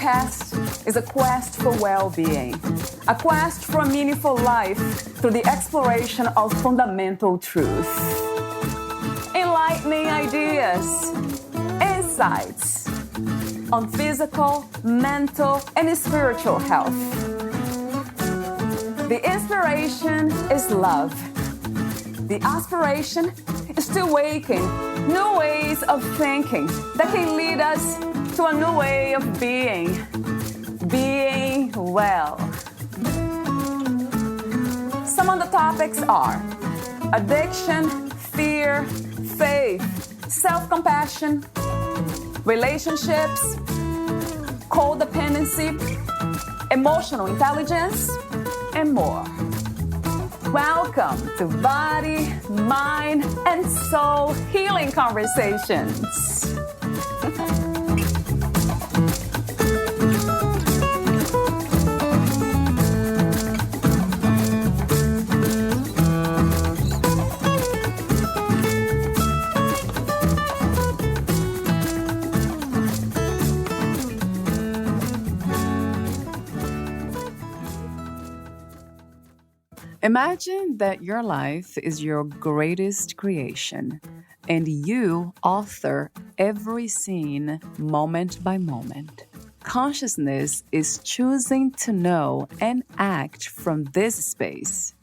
podcast is a quest for well-being, a quest for a meaningful life through the exploration of fundamental truth. Enlightening ideas, insights on physical, mental, and spiritual health. The inspiration is love. The aspiration is to awaken new ways of thinking that can lead us to a new way of being well. Some of the topics are addiction, fear, faith, self-compassion, relationships, codependency, emotional intelligence, and more. Welcome to Body, Mind, and Soul Healing Conversations. Imagine that your life is your greatest creation, and you author every scene moment by moment. Consciousness is choosing to know and act from this space.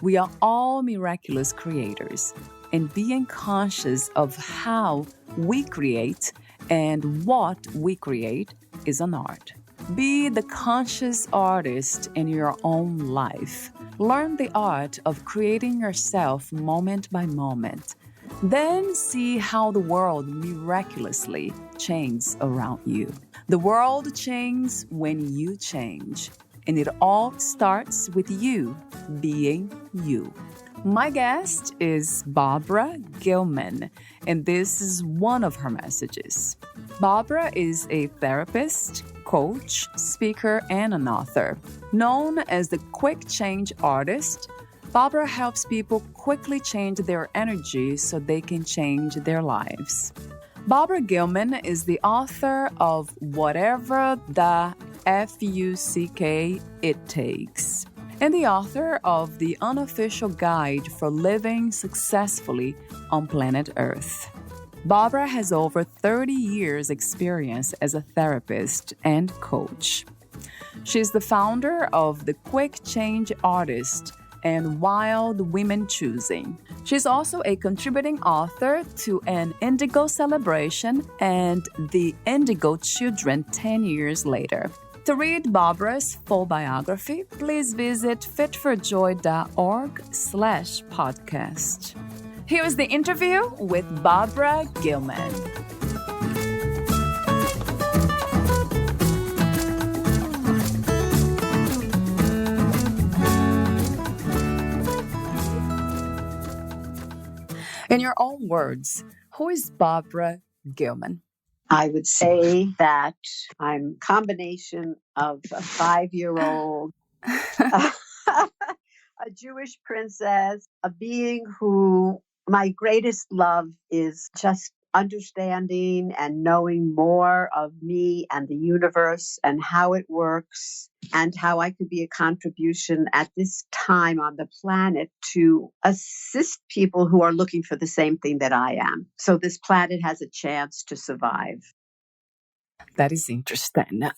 We are all miraculous creators, and being conscious of how we create and what we create is an art. Be the conscious artist in your own life. Learn the art of creating yourself moment by moment. Then see how the world miraculously changes around you. The world changes when you change. And it all starts with you being you. My guest is Barbra Gilman, and this is one of her messages. Barbra is a therapist, coach, speaker, and an author. Known as the quick change artist, Barbra helps people quickly change their energy so they can change their lives. Barbra Gilman is the author of Whatever the F-U-C-K It Takes, and the author of the Unofficial Guide for Living Successfully on Planet Earth. Barbra has over 30 years' experience as a therapist and coach. She's the founder of The Quick Change Artist and Wild Women Choosing. She's also a contributing author to An Indigo Celebration and The Indigo Children 10 years later. To read Barbra's full biography, please visit fitforjoy.org/podcast. Here is the interview with Barbra Gilman. In your own words, who is Barbra Gilman? I would say that I'm a combination of a 5-year-old, a Jewish princess, a being who my greatest love is just understanding and knowing more of me and the universe and how it works and how I could be a contribution at this time on the planet to assist people who are looking for the same thing that I am. So this planet has a chance to survive. That is interesting.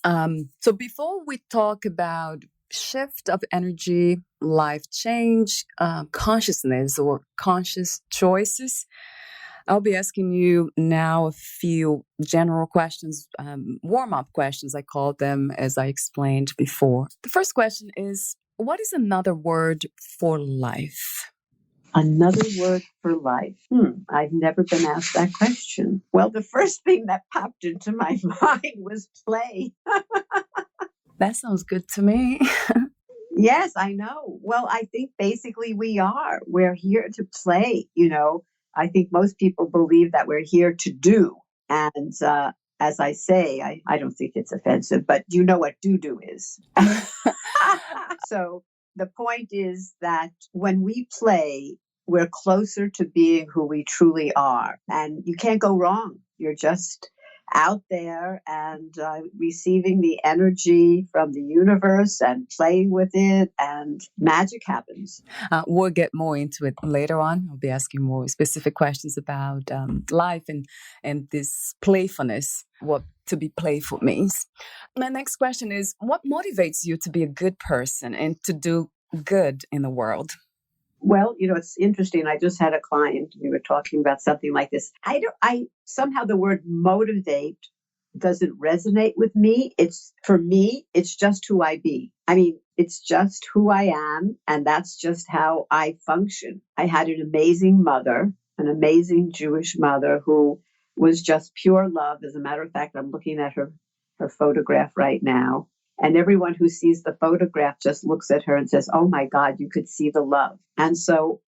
So before we talk about shift of energy, life change, consciousness or conscious choices, I'll be asking you now a few general questions, warm-up questions, I call them, as I explained before. The first question is, what is another word for life? Another word for life. I've never been asked that question. Well, the first thing that popped into my mind was play. That sounds good to me. Yes, I know. Well, I think basically we're here to play. I think most people believe that we're here to do. And as I say, I don't think it's offensive, but you know what do is. So the point is that when we play, we're closer to being who we truly are. And you can't go wrong. You're just out there and receiving the energy from the universe and playing with it, and magic happens. We'll get more into it later on. I'll be asking more specific questions about life and this playfulness, what to be playful means. My next question is, what motivates you to be a good person and to do good in the world? Well, it's interesting. I just had a client. We were talking about something like this. I somehow the word motivate doesn't resonate with me. For me, it's just who I be. I mean, it's just who I am, and that's just how I function. I had an amazing mother, an amazing Jewish mother who was just pure love. As a matter of fact, I'm looking at her photograph right now. And everyone who sees the photograph just looks at her and says, "Oh my God, you could see the love." And so,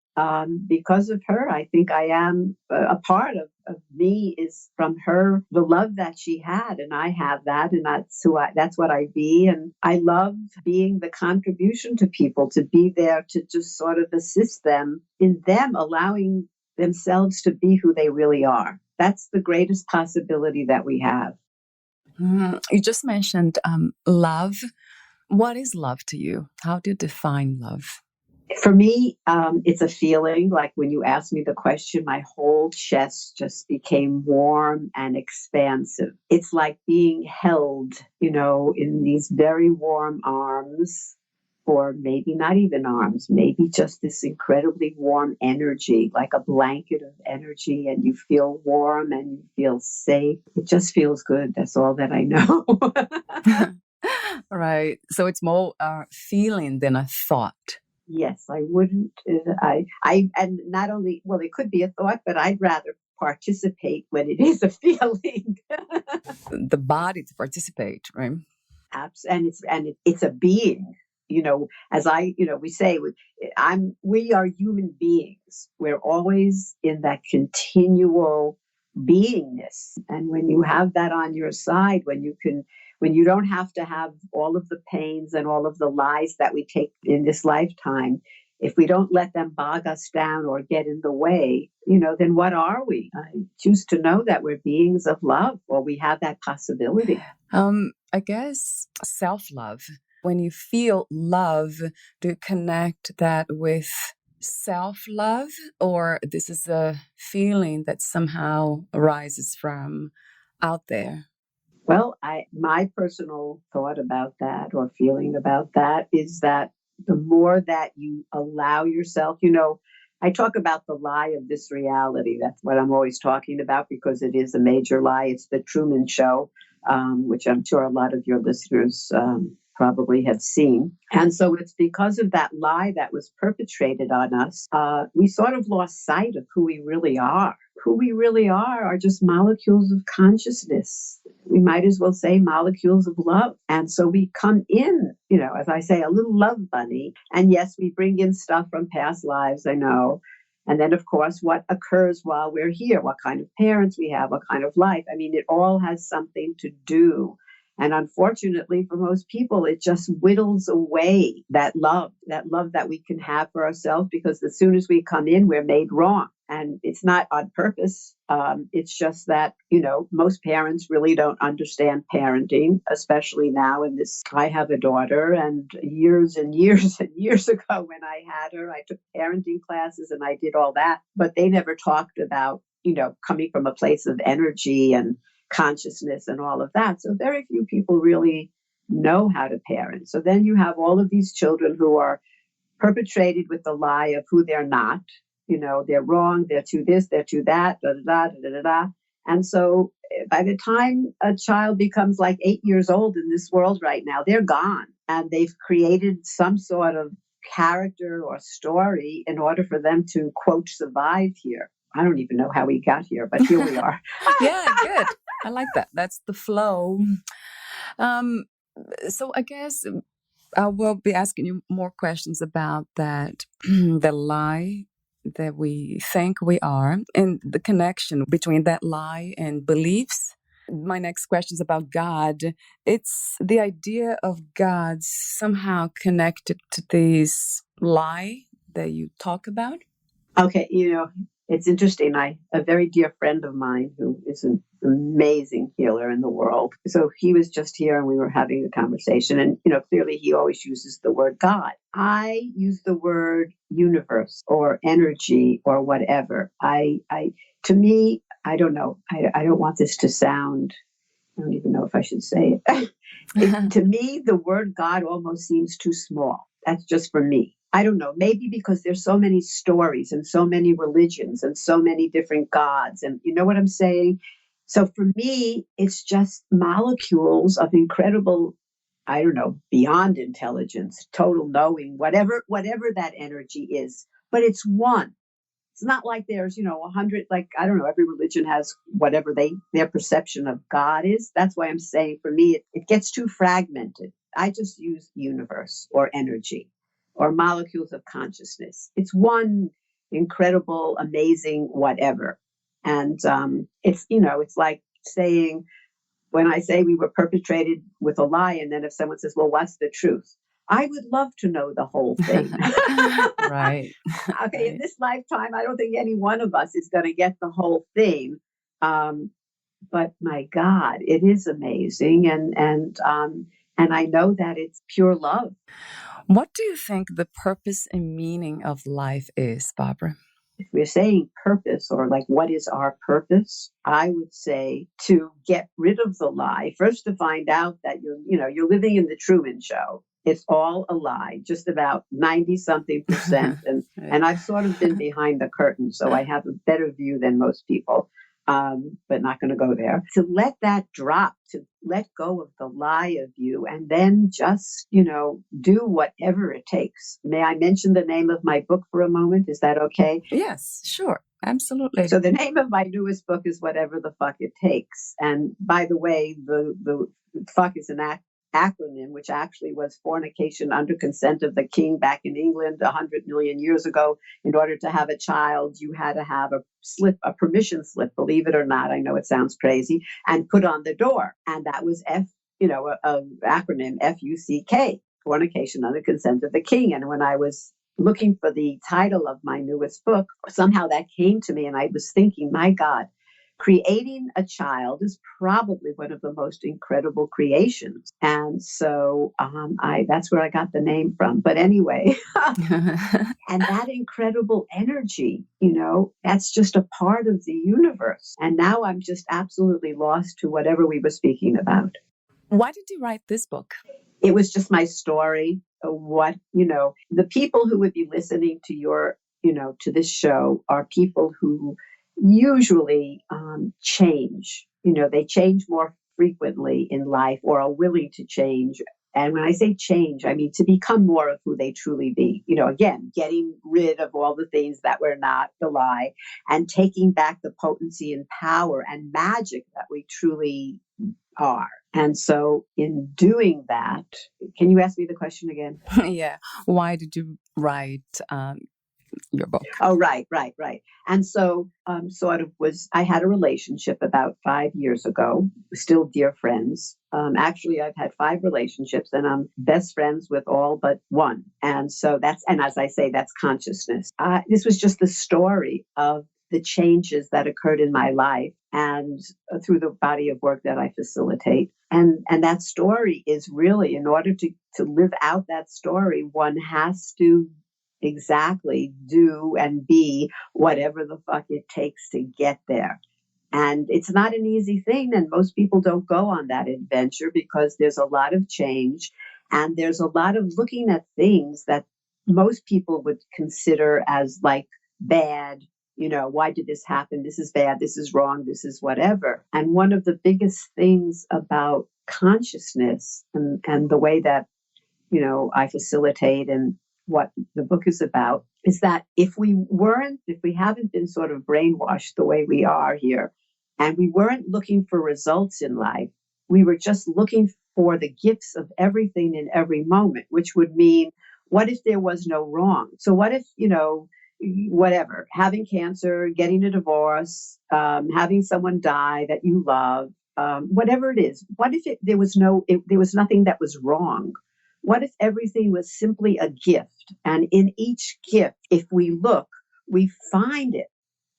because of her, I think I am a part of me is from her, the love that she had, and I have that, and that's what I be. And I love being the contribution to people, to be there to just sort of assist them in them allowing themselves to be who they really are. That's the greatest possibility that we have. You just mentioned love. What is love to you? How do you define love? For me, it's a feeling. Like when you asked me the question, my whole chest just became warm and expansive. It's like being held, in these very warm arms, or maybe not even arms, maybe just this incredibly warm energy, like a blanket of energy, and you feel warm and you feel safe. It just feels good. That's all that I know. Right. So it's more feeling than a thought. Yes, I wouldn't. And not only, well, it could be a thought, but I'd rather participate when it is a feeling. The body to participate, right? It's a being. As we say, we are human beings. We're always in that continual beingness, and when you have that on your side, when you don't have to have all of the pains and all of the lies that we take in this lifetime, if we don't let them bog us down or get in the way, then what are we? I choose to know that we're beings of love, or we have that possibility. I guess self-love. When you feel love, do you connect that with self-love, or this is a feeling that somehow arises from out there? Well, my personal thought about that, or feeling about that, is that the more that you allow yourself, I talk about the lie of this reality. That's what I'm always talking about, because it is a major lie. It's the Truman Show, which I'm sure a lot of your listeners probably have seen. And so it's because of that lie that was perpetrated on us, we sort of lost sight of who we really are. Who we really are just molecules of consciousness. We might as well say molecules of love. And so we come in, as I say, a little love bunny. And yes, we bring in stuff from past lives, I know. And then, of course, what occurs while we're here, what kind of parents we have, what kind of life. I mean, it all has something to do. And unfortunately, for most people, it just whittles away that love that we can have for ourselves, because as soon as we come in, we're made wrong. And it's not on purpose. It's just that, most parents really don't understand parenting, especially now in this. I have a daughter, and years and years and years ago when I had her, I took parenting classes and I did all that. But they never talked about, coming from a place of energy and consciousness and all of that. So very few people really know how to parent. So then you have all of these children who are perpetrated with the lie of who they're not. They're wrong, they're too this, they're too that, da da da da da da. And so by the time a child becomes like 8 years old in this world right now, they're gone. And they've created some sort of character or story in order for them to, quote, survive here. I don't even know how we got here, but here we are. Yeah, good. I like that. That's the flow. Um, so I guess I will be asking you more questions about that, the lie that we think we are, and the connection between that lie and beliefs. My next question is about God. It's the idea of God somehow connected to this lie that you talk about. Okay, it's interesting. A very dear friend of mine who isn't amazing healer in the world. So he was just here and we were having a conversation. And, clearly he always uses the word God. I use the word universe or energy or whatever. To me, I don't know. I don't want this to sound, I don't even know if I should say it. To me, the word God almost seems too small. That's just for me. I don't know. Maybe because there's so many stories and so many religions and so many different gods. And you know what I'm saying? So for me, it's just molecules of incredible, I don't know, beyond intelligence, total knowing, whatever that energy is. But it's one. It's not like there's, 100, like, I don't know, every religion has whatever their perception of God is. That's why I'm saying for me, it gets too fragmented. I just use universe or energy or molecules of consciousness. It's one incredible, amazing, whatever. And it's like saying, when I say we were perpetrated with a lie, and then if someone says, well, what's the truth? I would love to know the whole thing. Right. Okay, in this lifetime, I don't think any one of us is going to get the whole thing. But my God, it is amazing, and I know that it's pure love. What do you think the purpose and meaning of life is, Barbara? If we're saying purpose or like what is our purpose, I would say to get rid of the lie. First, to find out that you're living in the Truman Show. It's all a lie, just about 90 something percent. And I've sort of been behind the curtain, so I have a better view than most people. But not going to go there. To let that drop, to let go of the lie of you, and then just, do whatever it takes. May I mention the name of my book for a moment? Is that okay? Yes, sure. Absolutely. So the name of my newest book is Whatever the Fuck It Takes. And by the way, the fuck is an acronym, which actually was fornication under consent of the king back in England 100 million years ago. In order to have a child, you had to have a permission slip, believe it or not. I know it sounds crazy, and put on the door. And that was acronym FUCK, fornication under consent of the king. And when I was looking for the title of my newest book, somehow that came to me, and I was thinking, my God, creating a child is probably one of the most incredible creations. And so that's where I got the name from. But anyway, and that incredible energy, that's just a part of the universe. And now I'm just absolutely lost to whatever we were speaking about. Why did you write this book? It was just my story. The people who would be listening to to this show are people who usually change. They change more frequently in life or are willing to change. And when I say change, I mean to become more of who they truly be. Again, getting rid of all the things that were not the lie and taking back the potency and power and magic that we truly are. And so in doing that, can you ask me the question again? Yeah. Why did you write your book? Oh, right. And so I had a relationship about 5 years ago, still dear friends. Actually, I've had 5 relationships and I'm best friends with all but one. And so and as I say, that's consciousness. This was just the story of the changes that occurred in my life and through the body of work that I facilitate. And that story is really, in order to live out that story, one has to exactly do and be whatever the fuck it takes to get there. And it's not an easy thing. And most people don't go on that adventure because there's a lot of change and there's a lot of looking at things that most people would consider as like bad. Why did this happen? This is bad. This is wrong. This is whatever. And one of the biggest things about consciousness and the way that, I facilitate and what the book is about is that if we haven't been sort of brainwashed the way we are here, and we weren't looking for results in life, we were just looking for the gifts of everything in every moment, which would mean, what if there was no wrong? So what if, whatever, having cancer, getting a divorce, having someone die that you love, whatever it is, what if there was nothing that was wrong? What if everything was simply a gift? And in each gift, if we look, we find it.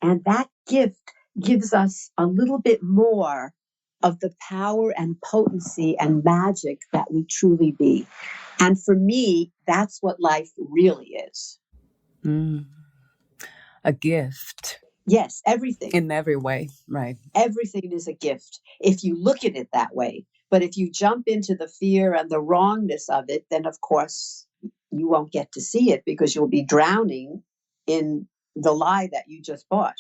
And that gift gives us a little bit more of the power and potency and magic that we truly be. And for me, that's what life really is. Mm. A gift Yes, everything. in every way, right? Everything is a gift if you look at it that way. But if you jump into the fear and the wrongness of it, then of course you won't get to see it because you'll be drowning in the lie that you just bought.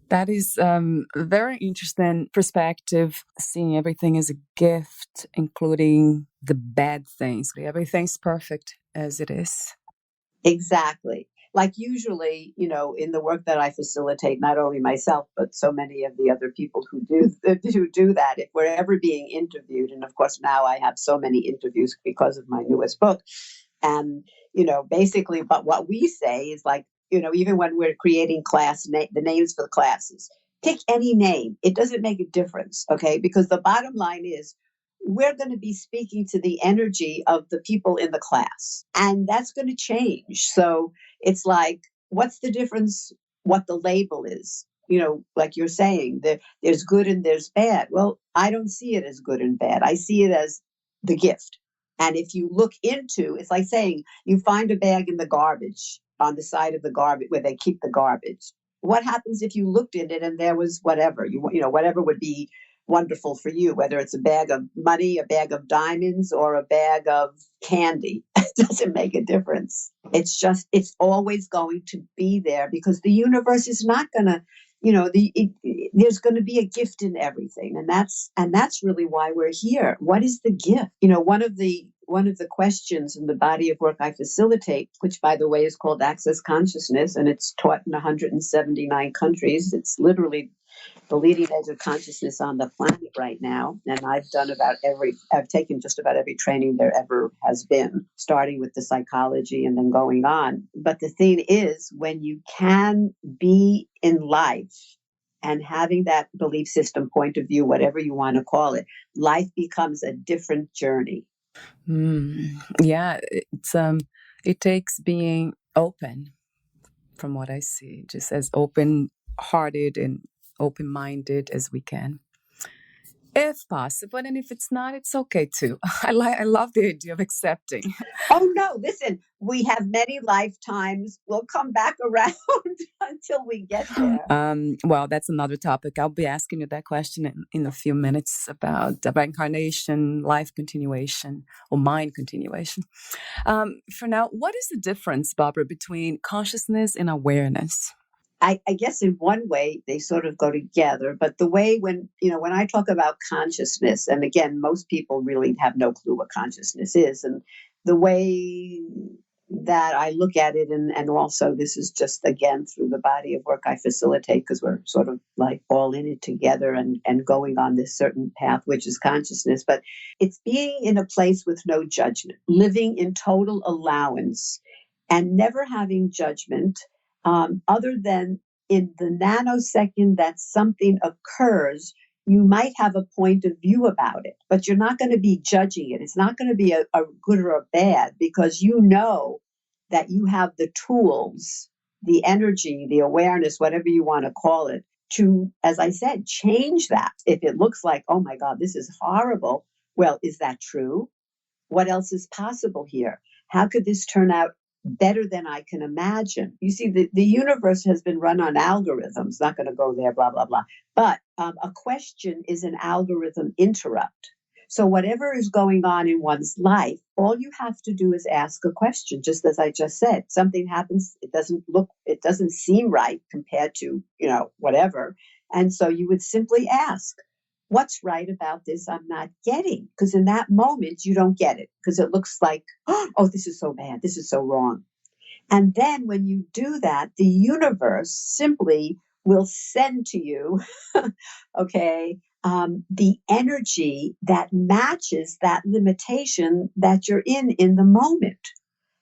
That is a very interesting perspective, seeing everything as a gift, including the bad things. Everything's perfect as it is. Exactly. Like usually, in the work that I facilitate, not only myself, but so many of the other people who do that, if we're ever being interviewed, and of course now I have so many interviews because of my newest book, and basically, but what we say is like, even when we're creating the names for the classes, pick any name. It doesn't make a difference, okay? Because the bottom line is we're going to be speaking to the energy of the people in the class, and that's going to change. So it's like, what's the difference what the label is? Like you're saying, there's good and there's bad. Well, I don't see it as good and bad. I see it as the gift. And if you look into, it's like saying you find a bag in the garbage on the side of the garbage where they keep the garbage. What happens if you looked in it and there was whatever, whatever would be wonderful for you, whether it's a bag of money, a bag of diamonds, or a bag of candy? It doesn't make a difference. It's always going to be there because the universe is not going to, there's going to be a gift in everything. And that's really why we're here. What is the gift? One of the questions in the body of work I facilitate, which by the way is called Access Consciousness, and it's taught in 179 countries. It's literally the leading edge of consciousness on the planet right now. And I've taken just about every training there ever has been, starting with the psychology and then going on. But the thing is, when you can be in life and having that belief system, point of view, whatever you want to call it, life becomes a different journey. Yeah, it takes being open, from what I see, just as open-hearted and open-minded as we can, if possible. And if it's not, it's okay too. I love the idea of accepting. Oh no, listen, we have many lifetimes. We'll come back around until we get there. Well, that's another topic. I'll be asking you that question in a few minutes about reincarnation, life continuation, or mind continuation. For now, what is the difference, Barbara, between consciousness and awareness? I guess in one way they sort of go together, but the way when I talk about consciousness, and again, most people really have no clue what consciousness is, and the way that I look at it, and also this is just again through the body of work I facilitate, because we're sort of like all in it together and going on this certain path, which is consciousness, but it's being in a place with no judgment, living in total allowance and never having judgment, other than in the nanosecond that something occurs, you might have a point of view about it, but you're not going to be judging it. It's not going to be a good or a bad, because you know that you have the tools, the energy, the awareness, whatever you want to call it, to, as I said, change that. If it looks like, oh my God, this is horrible, well, is that true? What else is possible here? How could this turn out better than I can imagine? You see, the universe has been run on algorithms, not going to go there, blah, blah, blah. But a question is an algorithm interrupt. So whatever is going on in one's life, all you have to do is ask a question, just as I just said. Something happens, it doesn't seem right compared to, whatever. And so you would simply ask, what's right about this I'm not getting? Because in that moment, you don't get it, because it looks like, oh, this is so bad. This is so wrong. And then when you do that, the universe simply will send to you, okay, the energy that matches that limitation that you're in the moment.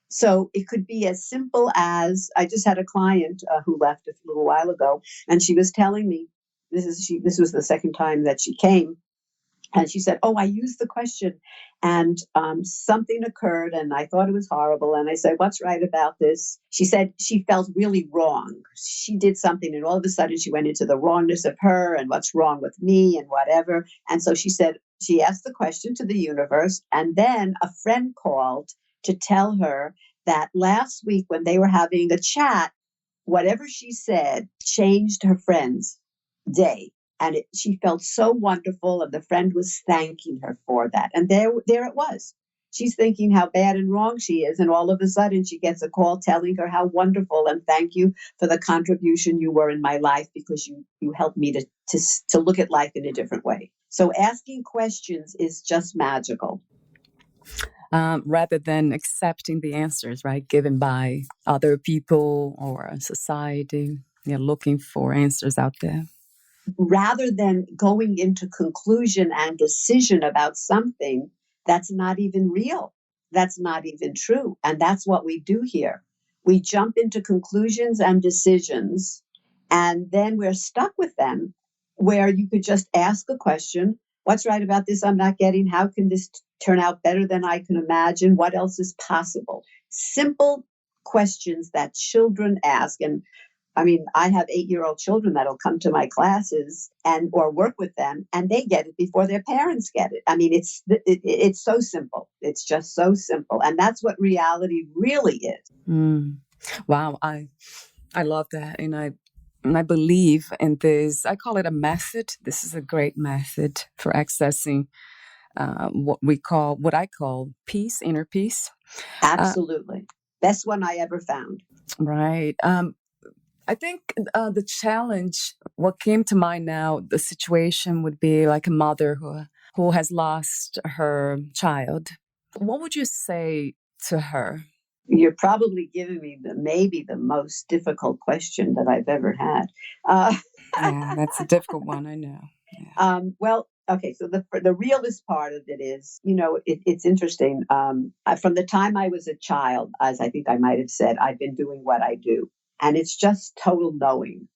So it could be as simple as, I just had a client who left a little while ago, and she was telling me, this was the second time that she came, And she said, "Oh, I used the question, and something occurred, and I thought it was horrible." And I said, "What's right about this?" She said she felt really wrong. She did something, and all of a sudden she went into the wrongness of her and what's wrong with me and whatever. And so she said she asked the question to the universe, and then a friend called to tell her that last week when they were having a chat, whatever she said changed her friend's day. And she felt so wonderful, and the friend was thanking her for that. And there it was. She's thinking how bad and wrong she is, and all of a sudden she gets a call telling her how wonderful and thank you for the contribution you were in my life because you helped me to look at life in a different way. So asking questions is just magical. Rather than accepting the answers, right, given by other people or society. You're looking for answers out there. Rather than going into conclusion and decision about something that's not even real, that's not even true. And that's what we do here. We jump into conclusions and decisions, and then we're stuck with them, where you could just ask a question: what's right about this I'm not getting? How can this turn out better than I can imagine? What else is possible? Simple questions that children ask. And I mean, I have 8-year-old children that'll come to my classes and or work with them, and they get it before their parents get it. I mean, it's so simple. It's just so simple, and that's what reality really is. Mm. Wow, I love that, and I believe in this. I call it a method. This is a great method for accessing what I call peace, inner peace. Absolutely, best one I ever found. Right. I think the challenge, what came to mind now, the situation would be like a mother who has lost her child. What would you say to her? You're probably giving me maybe the most difficult question that I've ever had. Uh, Yeah, that's a difficult one. I know. Yeah. well, okay, so the realist part of it is, it's interesting. From the time I was a child, as I think I might have said, I've been doing what I do, and it's just total knowing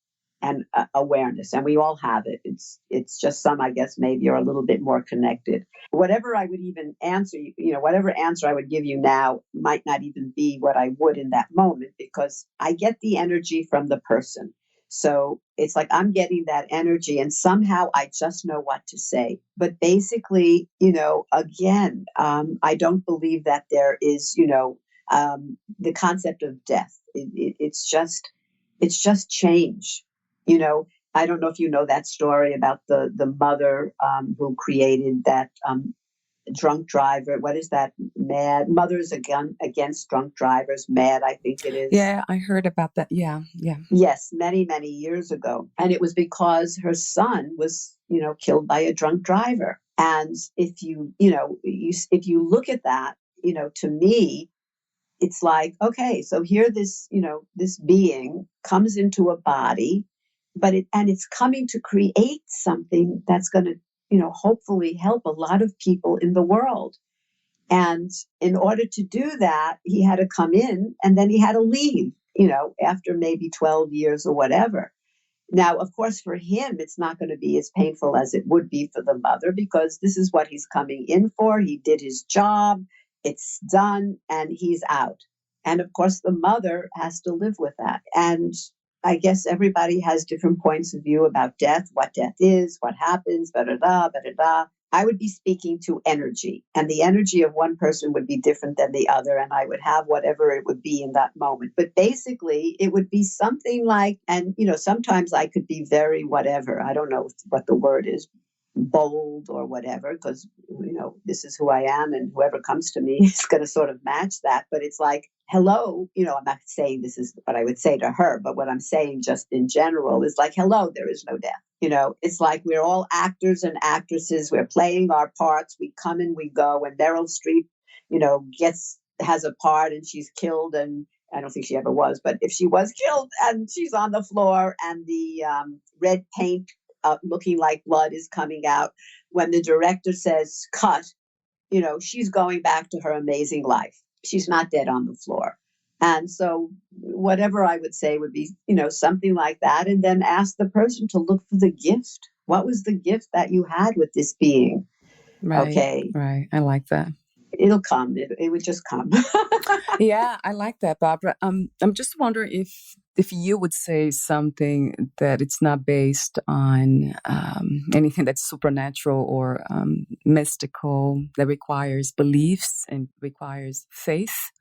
and awareness, and we all have it. It's just some, I guess, maybe are a little bit more connected. Whatever I would even answer, whatever answer I would give you now might not even be what I would in that moment, because I get the energy from the person. So it's like I'm getting that energy, and somehow I just know what to say. But basically, again, I don't believe that there is, the concept of death. It's just change. You know, I don't know if you know that story about the mother who created that drunk driver. What is that? Mad mothers against drunk drivers. Mad, I think it is. Yeah, I heard about that. Yeah, yeah. Yes, many, many years ago. And it was because her son was, killed by a drunk driver. And if you look at that, to me, it's like, okay, so here this being comes into a body, and it's coming to create something that's going to, hopefully help a lot of people in the world. And in order to do that, he had to come in and then he had to leave, after maybe 12 years or whatever. Now, of course, for him, it's not going to be as painful as it would be for the mother, because this is what he's coming in for. He did his job, it's done, and he's out. And of course, the mother has to live with that. And I guess everybody has different points of view about death, what death is, what happens, da da da, da da da. I would be speaking to energy, and the energy of one person would be different than the other, and I would have whatever it would be in that moment. But basically, it would be something like, and sometimes I could be very whatever. I don't know what the word is, bold or whatever, because this is who I am, and whoever comes to me is going to sort of match that. But it's like, hello, I'm not saying this is what I would say to her, but what I'm saying just in general is like, hello, there is no death. It's like we're all actors and actresses. We're playing our parts. We come and we go. When Meryl Streep, has a part and she's killed, and I don't think she ever was, but if she was killed and she's on the floor and the red paint looking like blood is coming out, when the director says cut, she's going back to her amazing life. She's not dead on the floor. And so whatever I would say would be, something like that. And then ask the person to look for the gift. What was the gift that you had with this being? Right. Okay. Right. I like that. It'll come. It would just come. Yeah, I like that, Barbara. I'm just wondering if you would say something that it's not based on anything that's supernatural or mystical that requires beliefs and requires faith.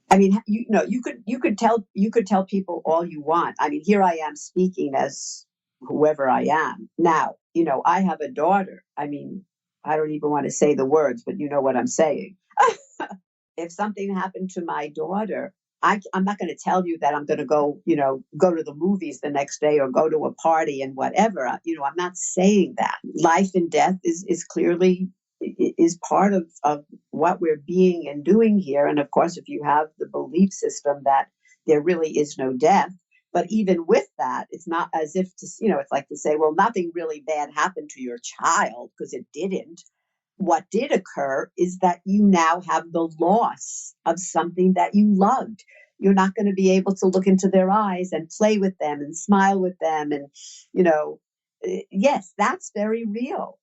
I mean, you could tell people all you want. I mean, here I am speaking as whoever I am. Now, I have a daughter. I mean, I don't even want to say the words, but you know what I'm saying. If something happened to my daughter, I'm not going to tell you that I'm going to go to the movies the next day or go to a party and whatever. I'm not saying that. Life and death is clearly is part of what we're being and doing here. And of course, if you have the belief system that there really is no death, but even with that, it's not as if it's like to say, well, nothing really bad happened to your child, because it didn't. What did occur is that you now have the loss of something that you loved. You're not going to be able to look into their eyes and play with them and smile with them. And, yes, that's very real.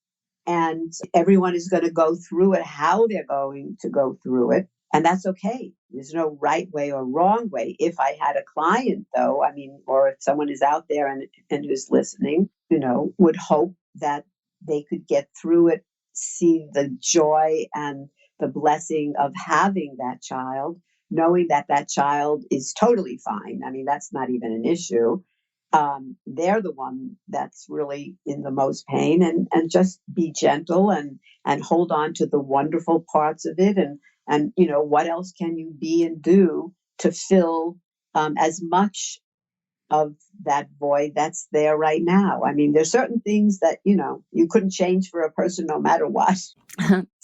And everyone is going to go through it, how they're going to go through it. And that's okay. There's no right way or wrong way. If I had a client, though, I mean, or if someone is out there and who's listening, would hope that they could get through it, see the joy and the blessing of having that child, knowing that that child is totally fine. I mean, that's not even an issue. They're the one that's really in the most pain, and just be gentle and hold on to the wonderful parts of it, and what else can you be and do to fill as much of that void that's there right now. I mean, there's certain things that you couldn't change for a person no matter what.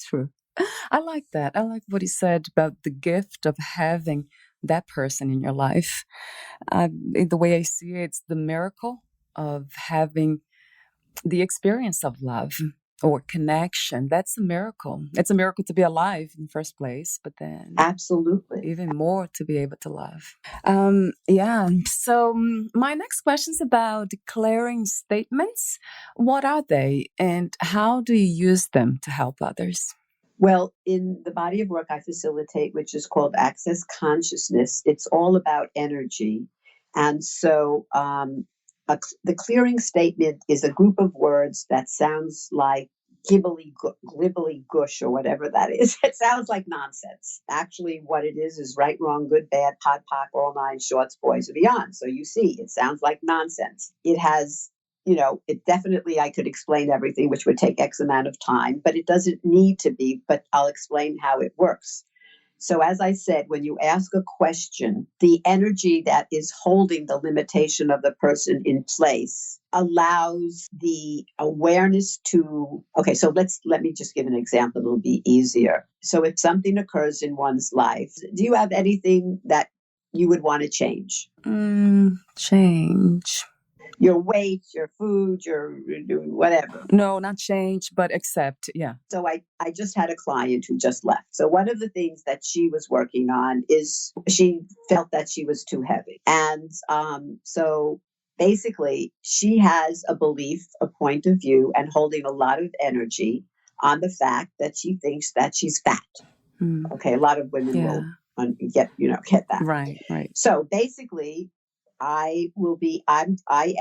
True. I like that. I like what he said about the gift of having that person in your life. The way I see it, it's the miracle of having the experience of love or connection. That's a miracle. It's a miracle to be alive in the first place, but then Absolutely. even more to be able to love. Yeah. So my next question is about declaring statements. What are they, and how do you use them to help others? Well, in the body of work I facilitate, which is called Access Consciousness, it's all about energy. And so the clearing statement is a group of words that sounds like glibbly gush or whatever that is. It sounds like nonsense. Actually, what it is right, wrong, good, bad, pod, poc, all nine shorts, boys, or beyond. So you see, it sounds like nonsense. It has it definitely, I could explain everything, which would take X amount of time, but it doesn't need to be, but I'll explain how it works. So, as I said, when you ask a question, the energy that is holding the limitation of the person in place allows the awareness to, okay, so let me just give an example. It'll be easier. So, if something occurs in one's life, do you have anything that you would want to change? Change. Your weight, your food, your whatever. No, not change, but accept. Yeah. So I just had a client who just left. So one of the things that she was working on is she felt that she was too heavy. And so basically she has a belief, a point of view, and holding a lot of energy on the fact that she thinks that she's fat. Okay, a lot of women will get that. Right, right. So basically, I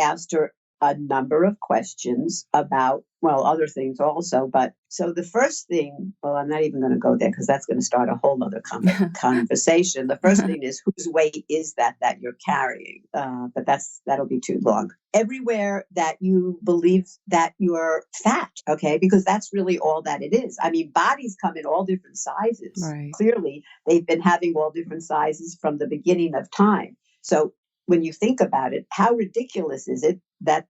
asked her a number of questions about, well, other things also. But so the first thing, well, I'm not even going to go there because that's going to start a whole other conversation. The first thing is, whose weight is that you're carrying? But that'll be too long. Everywhere that you believe that you're fat, okay, because that's really all that it is. I mean, bodies come in all different sizes. Right. Clearly, they've been having all different sizes from the beginning of time. So when you think about it, how ridiculous is it that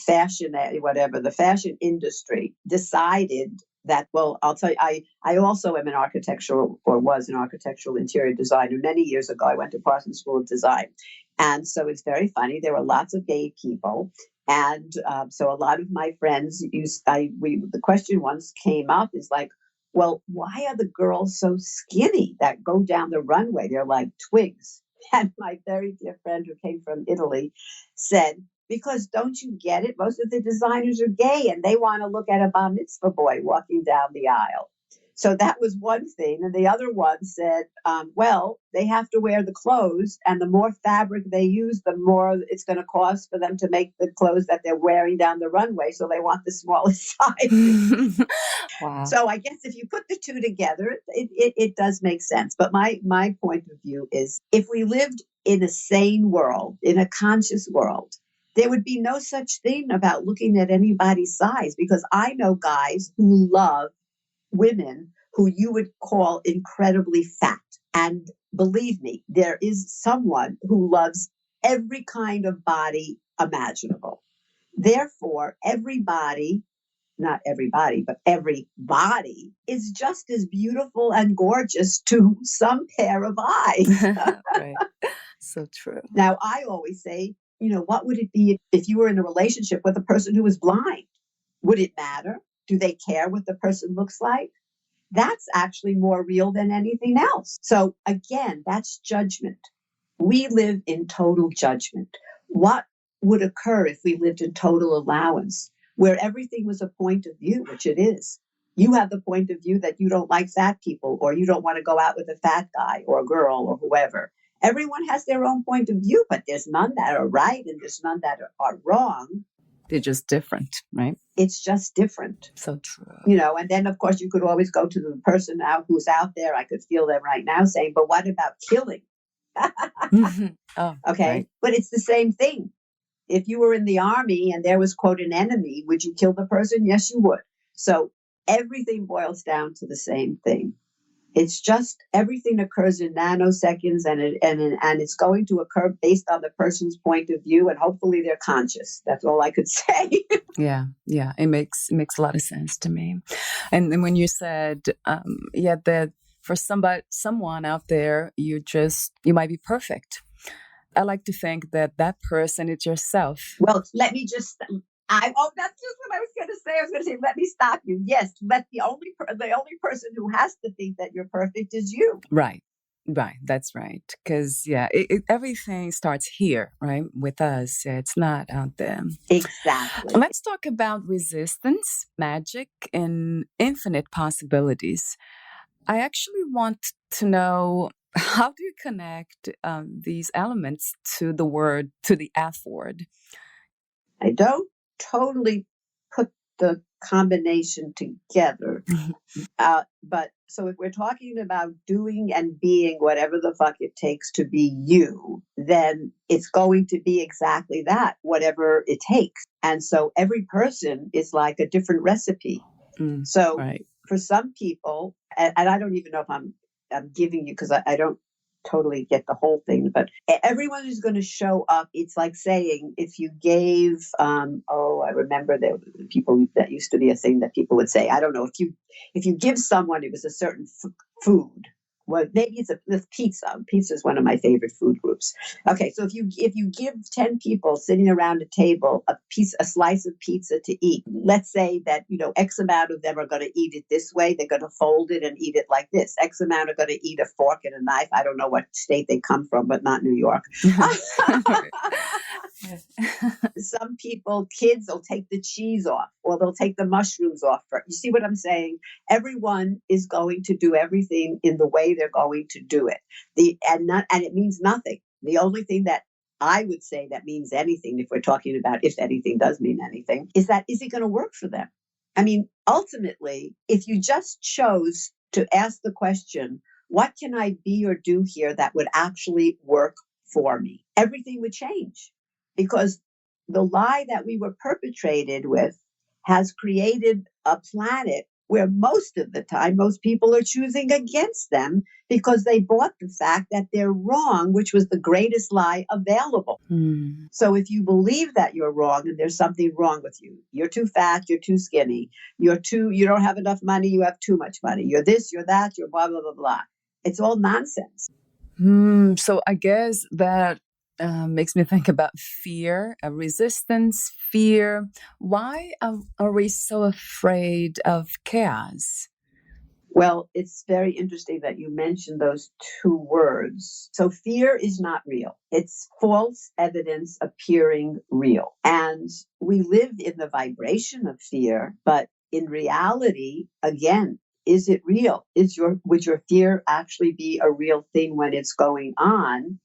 fashion, whatever, the fashion industry decided that, well, I'll tell you, I also am an architectural, or was an architectural interior designer many years ago. I went to Parsons School of Design. And so it's very funny. There were lots of gay people. And so a lot of my friends the question once came up is like, well, why are the girls so skinny that go down the runway? They're like twigs. And my very dear friend who came from Italy said, Because don't you get it? Most of the designers are gay and they want to look at a bar mitzvah boy walking down the aisle. So that was one thing. And the other one said, well, they have to wear the clothes, and the more fabric they use, the more it's going to cost for them to make the clothes that they're wearing down the runway. So they want the smallest size. Wow. So I guess if you put the two together, it does make sense. But my point of view is, if we lived in a sane world, in a conscious world, there would be no such thing about looking at anybody's size, because I know guys who love women who you would call incredibly fat. And believe me, there is someone who loves every kind of body imaginable. Therefore, everybody, not everybody, but every body is just as beautiful and gorgeous to some pair of eyes. Right. So true. Now, I always say, what would it be if you were in a relationship with a person who was blind? Would it matter? Do they care what the person looks like? That's actually more real than anything else. So again, that's judgment. We live in total judgment. What would occur if we lived in total allowance, where everything was a point of view, which it is? You have the point of view that you don't like fat people, or you don't want to go out with a fat guy or girl or whoever. Everyone has their own point of view, but there's none that are right and there's none that are wrong. They're just different, right? It's just different. So true. And then, of course, you could always go to the person now who's out there. I could feel them right now saying, but what about killing? Oh, okay. Right. But it's the same thing. If you were in the army and there was, quote, an enemy, would you kill the person? Yes, you would. So everything boils down to the same thing. It's just everything occurs in nanoseconds, and it's going to occur based on the person's point of view, and hopefully they're conscious. That's all I could say. Yeah. It makes a lot of sense to me. And then when you said, that for someone out there, you might be perfect. I like to think that person is yourself. Well, let me just. That's just what I was going to say. I was going to say, let me stop you. Yes, let the only person who has to think that you're perfect is you. Right. That's right. Because everything starts here, right? With us. It's not out there. Exactly. Let's talk about resistance, magic, and infinite possibilities. I actually want to know, how do you connect these elements to the F word? I don't totally put the combination together. But so if we're talking about doing and being whatever the fuck it takes to be you, then it's going to be exactly that, whatever it takes. And so every person is like a different recipe. So right. For some people, and I don't even know if I'm giving you, because I don't totally get the whole thing, but everyone is going to show up. It's like saying, if you gave, I remember there were people, that used to be a thing that people would say, I don't know, if you give someone, it was a certain food. Well, maybe it's pizza. Pizza is one of my favorite food groups. Okay, so if you give 10 people sitting around a table a slice of pizza to eat, let's say that X amount of them are going to eat it this way. They're going to fold it and eat it like this. X amount are going to eat a fork and a knife. I don't know what state they come from, but not New York. Some people, kids, will take the cheese off, or they'll take the mushrooms off. You see what I'm saying? Everyone is going to do everything in the way they're going to do it. And it means nothing. The only thing that I would say that means anything, if we're talking about if anything does mean anything, is it going to work for them? I mean, ultimately, if you just chose to ask the question, what can I be or do here that would actually work for me? Everything would change. Because the lie that we were perpetrated with has created a planet where most of the time, most people are choosing against them because they bought the fact that they're wrong, which was the greatest lie available. So if you believe that you're wrong and there's something wrong with you, you're too fat, you're too skinny, you don't have enough money, you have too much money, you're this, you're that, you're blah, blah, blah, blah. It's all nonsense. So I guess that makes me think about fear, resistance, fear. Why are we so afraid of chaos? Well, it's very interesting that you mentioned those two words. So, fear is not real. It's false evidence appearing real. And we live in the vibration of fear, but in reality, again, is it real? Would your fear actually be a real thing when it's going on?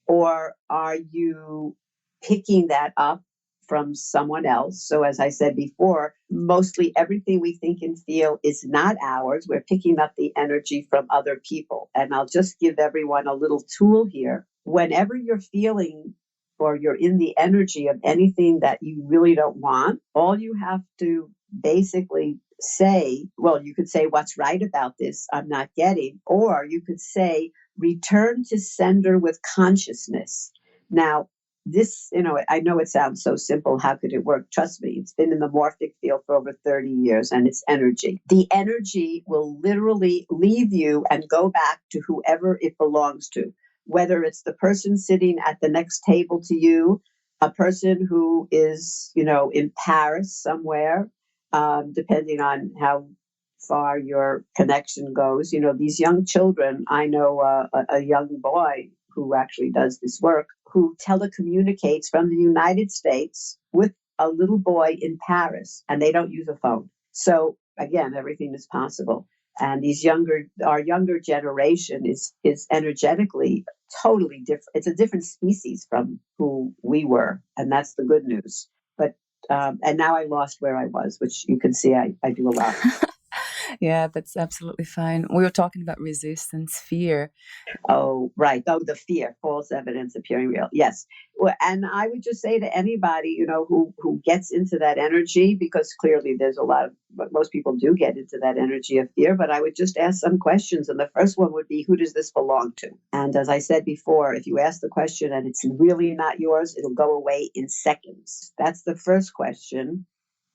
Or are you picking that up from someone else? So, as I said before, mostly everything we think and feel is not ours. We're picking up the energy from other people. And I'll just give everyone a little tool here. Whenever you're feeling or you're in the energy of anything that you really don't want, all you have to basically say, well, you could say, what's right about this? I'm not getting. Or you could say, return to sender with consciousness. Now, this, I know it sounds so simple. How could it work? Trust me, it's been in the morphic field for over 30 years and it's energy. The energy will literally leave you and go back to whoever it belongs to, whether it's the person sitting at the next table to you, a person who is, in Paris somewhere, depending on how far your connection goes. These young children, I know a young boy who actually does this work, who telecommunicates from the United States with a little boy in Paris, and they don't use a phone. So again, everything is possible. And our younger generation is energetically totally different. It's a different species from who we were, and that's the good news. But and now I lost where I was, which you can see I do a lot. Yeah, that's absolutely fine. We were talking about resistance, fear. Oh, right. Oh, the fear, false evidence appearing real. Yes. Well, and I would just say to anybody, who gets into that energy, because clearly there's a lot of, but most people do get into that energy of fear, but I would just ask some questions. And the first one would be, who does this belong to? And as I said before, if you ask the question and it's really not yours, it'll go away in seconds. That's the first question.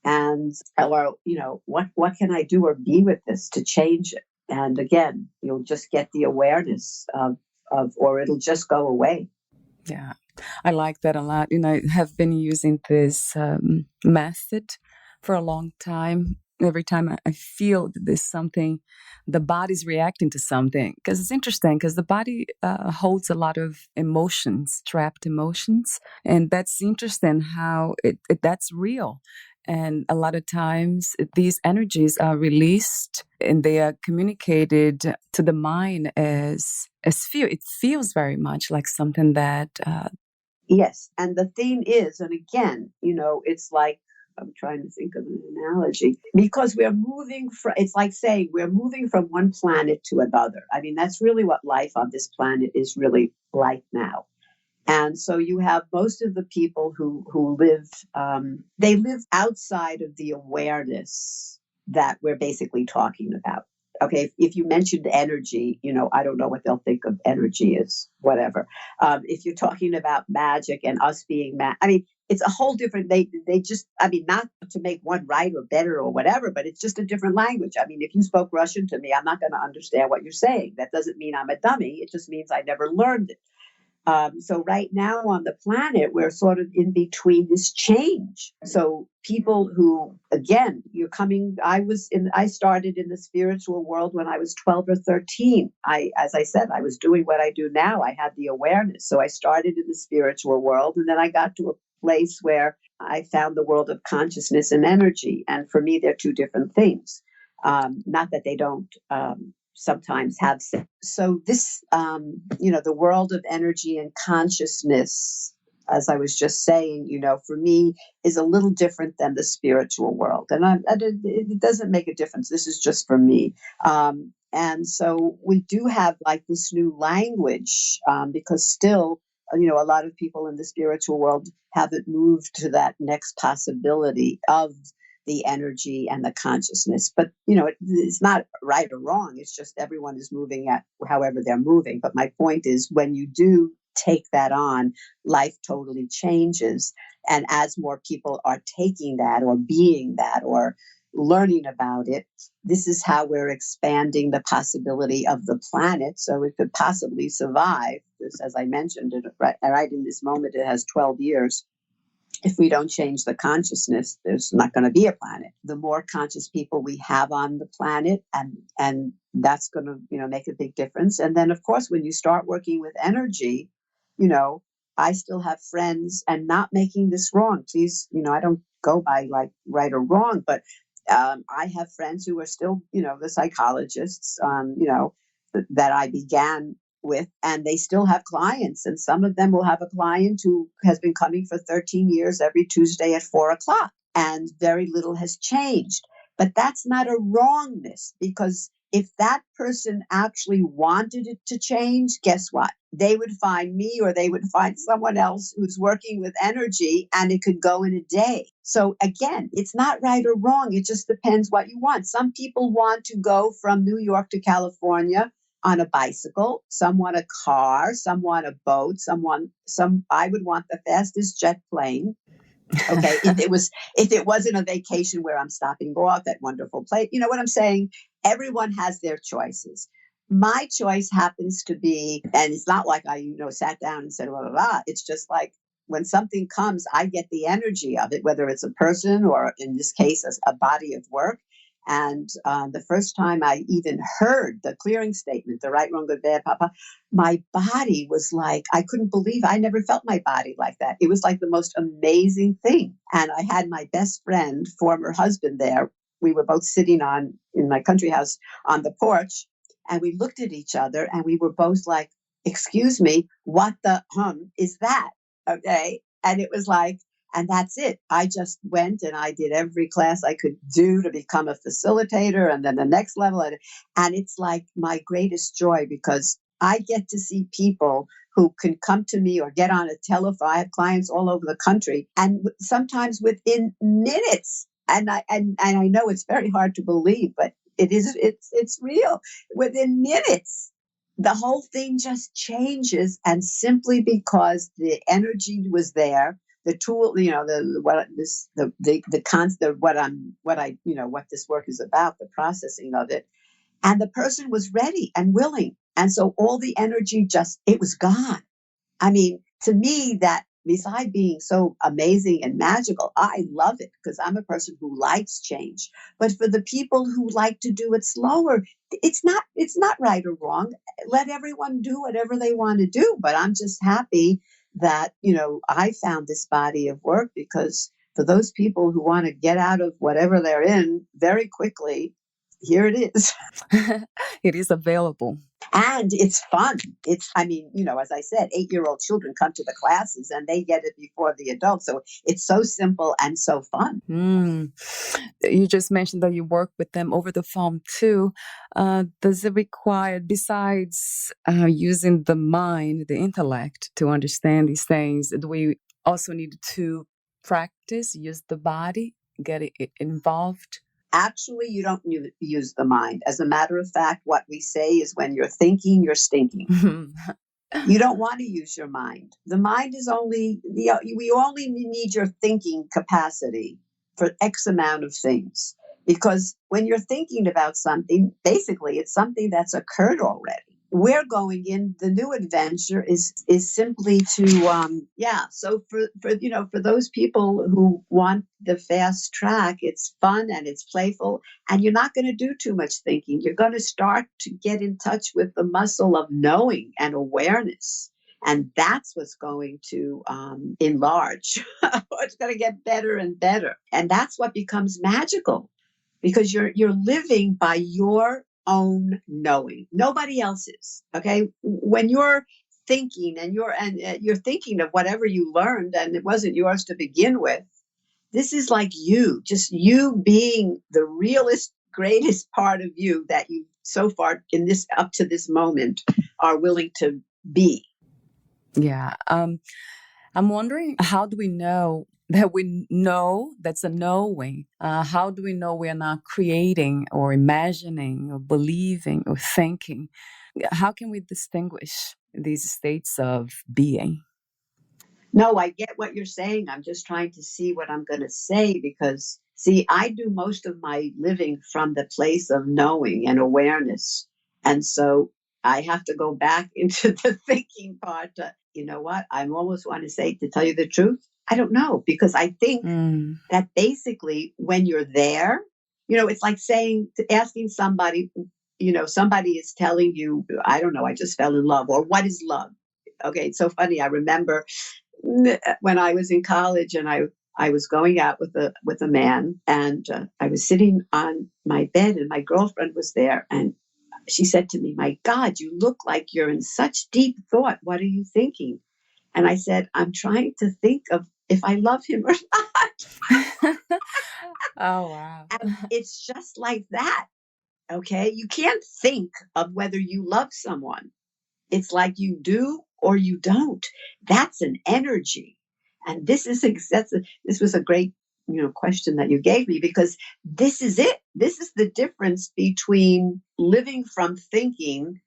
And or what can I do or be with this to change it? And again, you'll just get the awareness of or it'll just go away. Yeah, I like that a lot. I have been using this method for a long time. Every time I feel that there's something, the body's reacting to something. Because it's interesting, because the body holds a lot of emotions, trapped emotions. And that's interesting how that's real. And a lot of times these energies are released and they are communicated to the mind as fear. It feels very much like something that Yes. And the thing is, and again, it's like, I'm trying to think of an analogy, because we're moving from, it's like saying we're moving from one planet to another. I mean, that's really what life on this planet is really like now. And so you have most of the people who live, they live outside of the awareness that we're basically talking about. Okay, if you mentioned energy, I don't know what they'll think of energy as, whatever. If you're talking about magic and us being I mean, it's a whole different. They just, I mean, not to make one right or better or whatever, but it's just a different language. I mean, if you spoke Russian to me, I'm not going to understand what you're saying. That doesn't mean I'm a dummy. It just means I never learned it. So right now on the planet, we're sort of in between this change. So people who, again, I started in the spiritual world when I was 12 or 13. As I said, I was doing what I do now. I had the awareness. So I started in the spiritual world, and then I got to a place where I found the world of consciousness and energy. And for me, they're two different things. Not that they don't sometimes have. So this, the world of energy and consciousness, as I was just saying, for me is a little different than the spiritual world. And it doesn't make a difference. This is just for me. And so we do have like this new language because still, a lot of people in the spiritual world haven't moved to that next possibility of the energy and the consciousness. But, it's not right or wrong. It's just everyone is moving at however they're moving. But my point is, when you do take that on, life totally changes. And as more people are taking that or being that or learning about it, this is how we're expanding the possibility of the planet so it could possibly survive. This, as I mentioned, right in this moment, it has 12 years. If we don't change the consciousness, there's not going to be a planet. The more conscious people we have on the planet, and that's going to, make a big difference. And then, of course, when you start working with energy, you know, I still have friends, and not making this wrong. Please, I don't go by like right or wrong, but I have friends who are still, the psychologists, that I began with, and they still have clients. And some of them will have a client who has been coming for 13 years every Tuesday at 4 o'clock, and very little has changed. But that's not a wrongness, because if that person actually wanted it to change, guess what? They would find me, or they would find someone else who's working with energy, and it could go in a day. So again, it's not right or wrong. It just depends what you want. Some people want to go from New York to California on a bicycle, some want a car, some want a boat, I would want the fastest jet plane. Okay, if it wasn't a vacation where I'm stopping off at wonderful place, you know what I'm saying? Everyone has their choices. My choice happens to be, and it's not like I, sat down and said, blah, blah, blah. It's just like when something comes, I get the energy of it, whether it's a person or in this case, a body of work. And the first time I even heard the clearing statement, the right, wrong, good, bad, papa, my body was like, I couldn't believe, I never felt my body like that. It was like the most amazing thing. And I had my best friend, former husband there. We were both sitting in my country house on the porch, and we looked at each other, and we were both like, excuse me, what the is that? Okay. And it was like, and that's it. I just went and I did every class I could do to become a facilitator, and then the next level. And it's like my greatest joy, because I get to see people who can come to me or get on a telephone. I have clients all over the country, and sometimes within minutes. And I know it's very hard to believe, but it's real. Within minutes, the whole thing just changes, and simply because the energy was there, the tool, the concept, what this work is about, the processing of it, and the person was ready and willing, and so all the energy it was gone. I mean, to me, that beside being so amazing and magical, I love it, because I'm a person who likes change. But for the people who like to do it slower, it's not right or wrong. Let everyone do whatever they want to do. But I'm just happy that, I found this body of work, because for those people who want to get out of whatever they're in very quickly, here it is. It is available. And it's fun. As I said, 8-year-old children come to the classes and they get it before the adults. So it's so simple and so fun. You just mentioned that you work with them over the phone too. Does it require, besides using the mind, the intellect to understand these things, do we also need to practice, use the body, get it involved? Actually, you don't use the mind. As a matter of fact, what we say is, when you're thinking, you're stinking. You don't want to use your mind. The mind is we only need your thinking capacity for X amount of things. Because when you're thinking about something, basically it's something that's occurred already. We're going in, the new adventure is simply to, so for those people who want the fast track, it's fun and it's playful, and you're not going to do too much thinking. You're going to start to get in touch with the muscle of knowing and awareness. And that's what's going to enlarge. It's going to get better and better. And that's what becomes magical, because you're living by your own knowing. Nobody else's. Okay. When you're thinking and you're thinking of whatever you learned and it wasn't yours to begin with, this is like just you being the realest, greatest part of you that you so far up to this moment are willing to be. Yeah. I'm wondering, how do we know that we know that's a knowing? How do we know we're not creating or imagining or believing or thinking? How can we distinguish these states of being? No, I get what you're saying. I'm just trying to see what I'm going to say, because, see, I do most of my living from the place of knowing and awareness. And so I have to go back into the thinking part. You know what? I almost want to say, to tell you the truth, I don't know, because I think Mm. that basically when you're there, it's like asking somebody, somebody is telling you, I don't know, I just fell in love, or what is love? Okay, it's so funny. I remember when I was in college, and I was going out with a man, and I was sitting on my bed, and my girlfriend was there, and she said to me, "My God, you look like you're in such deep thought. What are you thinking?" And I said, "I'm trying to think of if I love him or not." Oh, wow. And it's just like that. Okay. You can't think of whether you love someone. It's like you do or you don't. That's an energy. And this was a great, question that you gave me, because this is it. This is the difference between living from thinking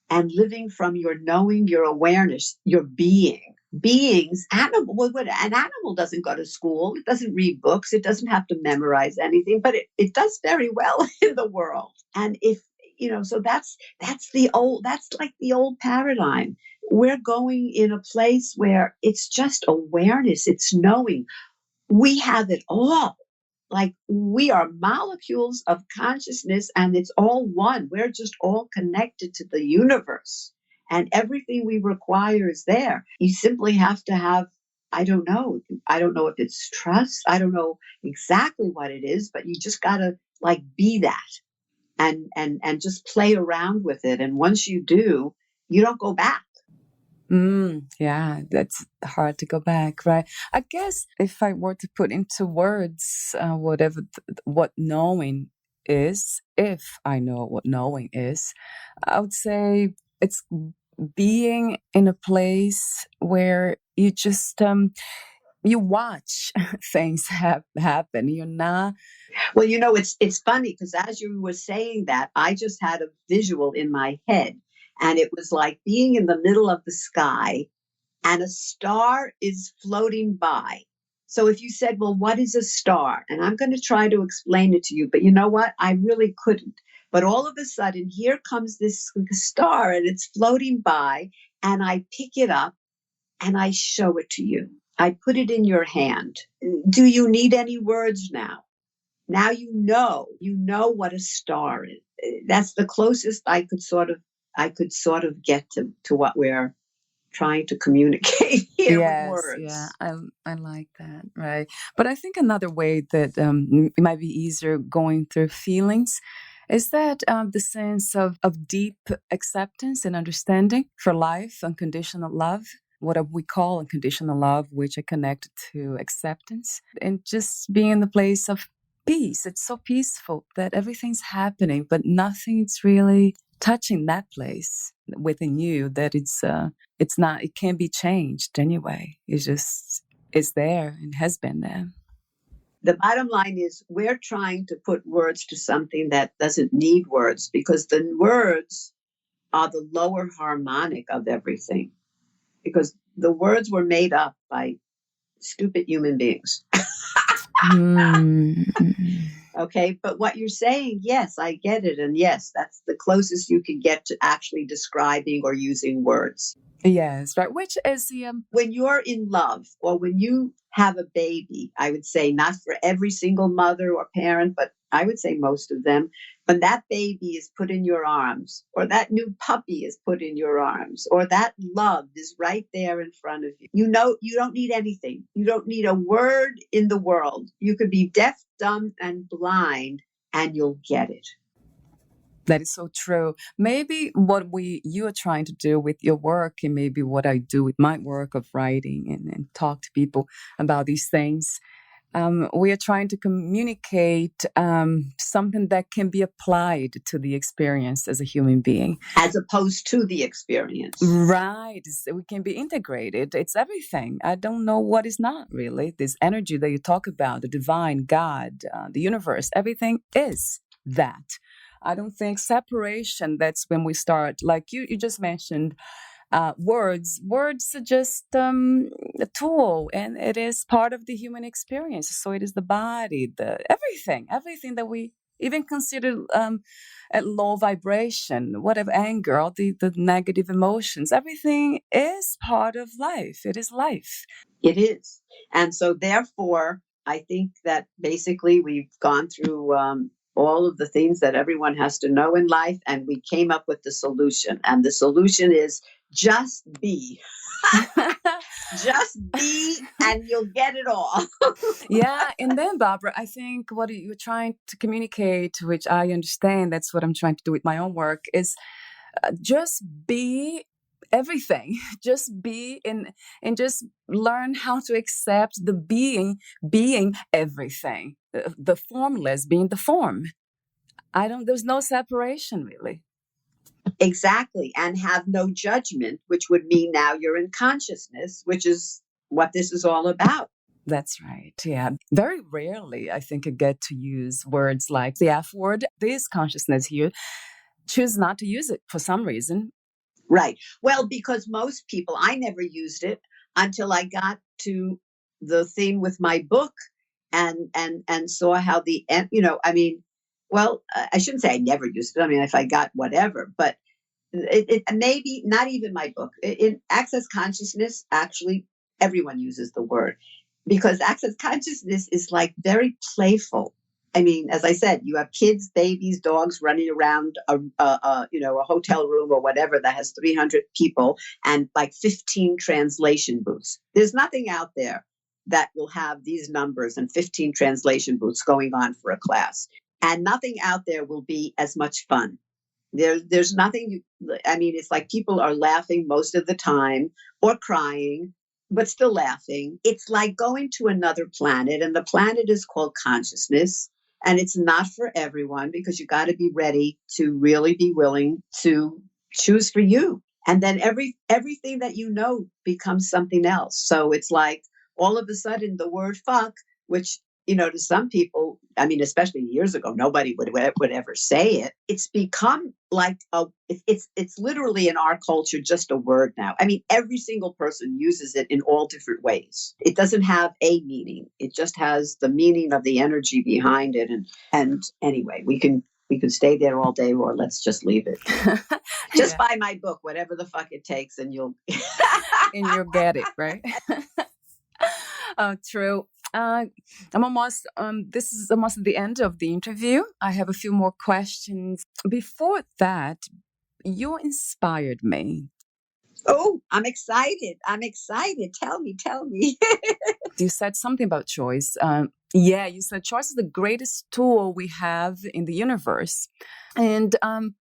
and living from your knowing, your awareness, your being. Beings, an animal doesn't go to school, it doesn't read books, it doesn't have to memorize anything, but it does very well in the world. And if so that's like the old paradigm. We're going in a place where it's just awareness, it's knowing. We have it all. Like, we are molecules of consciousness, and it's all one. We're just all connected to the universe, and everything we require is there. You simply have to have, I don't know. I don't know if it's trust. I don't know exactly what it is, but you just got to like be that, and just play around with it. And once you do, you don't go back. Yeah, that's hard to go back, right? I guess if I were to put into words what knowing is, if I know what knowing is, I would say it's being in a place where you just you watch things happen. You're not. Well, it's funny, because as you were saying that, I just had a visual in my head, and it was like being in the middle of the sky, and a star is floating by. So if you said, "Well, what is a star?" And I'm going to try to explain it to you, but you know what? I really couldn't. But all of a sudden, here comes this star, and it's floating by, and I pick it up and I show it to you. I put it in your hand. Do you need any words now? Now you know what a star is. That's the closest I could sort of get to what we're trying to communicate here with Yes, yeah, words. I like that, right? But I think another way that it might be easier going through feelings is that the sense of deep acceptance and understanding for life, unconditional love, what we call unconditional love, which I connect to acceptance, and just being in the place of peace. It's so peaceful that everything's happening, but nothing's really touching that place within you, that it's not, it can't be changed anyway. It's there and has been there. The bottom line is, we're trying to put words to something that doesn't need words, because the words are the lower harmonic of everything, because the words were made up by stupid human beings. Hmm. Okay, but what you're saying, yes, I get it. And yes, that's the closest you can get to actually describing or using words. Yes, right. Which is the When you're in love, or when you have a baby, I would say, not for every single mother or parent, but I would say most of them, when that baby is put in your arms, or that new puppy is put in your arms, or that love is right there in front of you, you don't need anything. You don't need a word in the world. You could be deaf, dumb, and blind, and you'll get it. That is so true. Maybe what you are trying to do with your work, and maybe what I do with my work of writing and talk to people about these things. We are trying to communicate something that can be applied to the experience as a human being. As opposed to the experience. Right. We can be integrated. It's everything. I don't know what is not really. This energy that you talk about, the divine, God, the universe, everything is that. I don't think separation, that's when we start, like you just mentioned, words are just a tool, and it is part of the human experience. So it is the body, the everything that we even consider at low vibration, whatever anger, all the negative emotions, everything is part of life. It is life. It is. And so, therefore, I think that basically we've gone through all of the things that everyone has to know in life, and we came up with the solution. And the solution is just be. Just be, and you'll get it all. Yeah. And then, Barbara, I think what you're trying to communicate, which I understand, that's what I'm trying to do with my own work, is just be everything. Just be and just learn how to accept the being everything, the formless being the form. There's no separation really. Exactly. And have no judgment, which would mean now you're in consciousness, which is what this is all about. That's right. Yeah. Very rarely, I think, I get to use words like the F word. This consciousness here, choose not to use it for some reason. Right. Well, because most people, I never used it until I got to the thing with my book and saw how I mean, well, I shouldn't say I never used it. I mean, if I got whatever, but it maybe not even my book. In Access Consciousness, actually, everyone uses the word because Access Consciousness is like very playful. I mean, as I said, you have kids, babies, dogs running around a hotel room or whatever that has 300 people and like 15 translation booths. There's nothing out there that will have these numbers and 15 translation booths going on for a class. And nothing out there will be as much fun. There's nothing. I mean, it's like people are laughing most of the time or crying, but still laughing. It's like going to another planet, and the planet is called consciousness. And it's not for everyone because you got to be ready to really be willing to choose for you. And then everything that you know becomes something else. So it's like all of a sudden the word fuck, which to some people, I mean, especially years ago, nobody would ever say it. It's become like it's literally in our culture just a word now. I mean, every single person uses it in all different ways. It doesn't have a meaning. It just has the meaning of the energy behind it. And anyway, we can stay there all day, or let's just leave it. Just buy my book, whatever the fuck it takes, and you'll get it, right? True. This is almost the end of the interview. I have a few more questions. Before that, you inspired me. Oh, I'm excited. Tell me. You said something about choice. You said choice is the greatest tool we have in the universe. And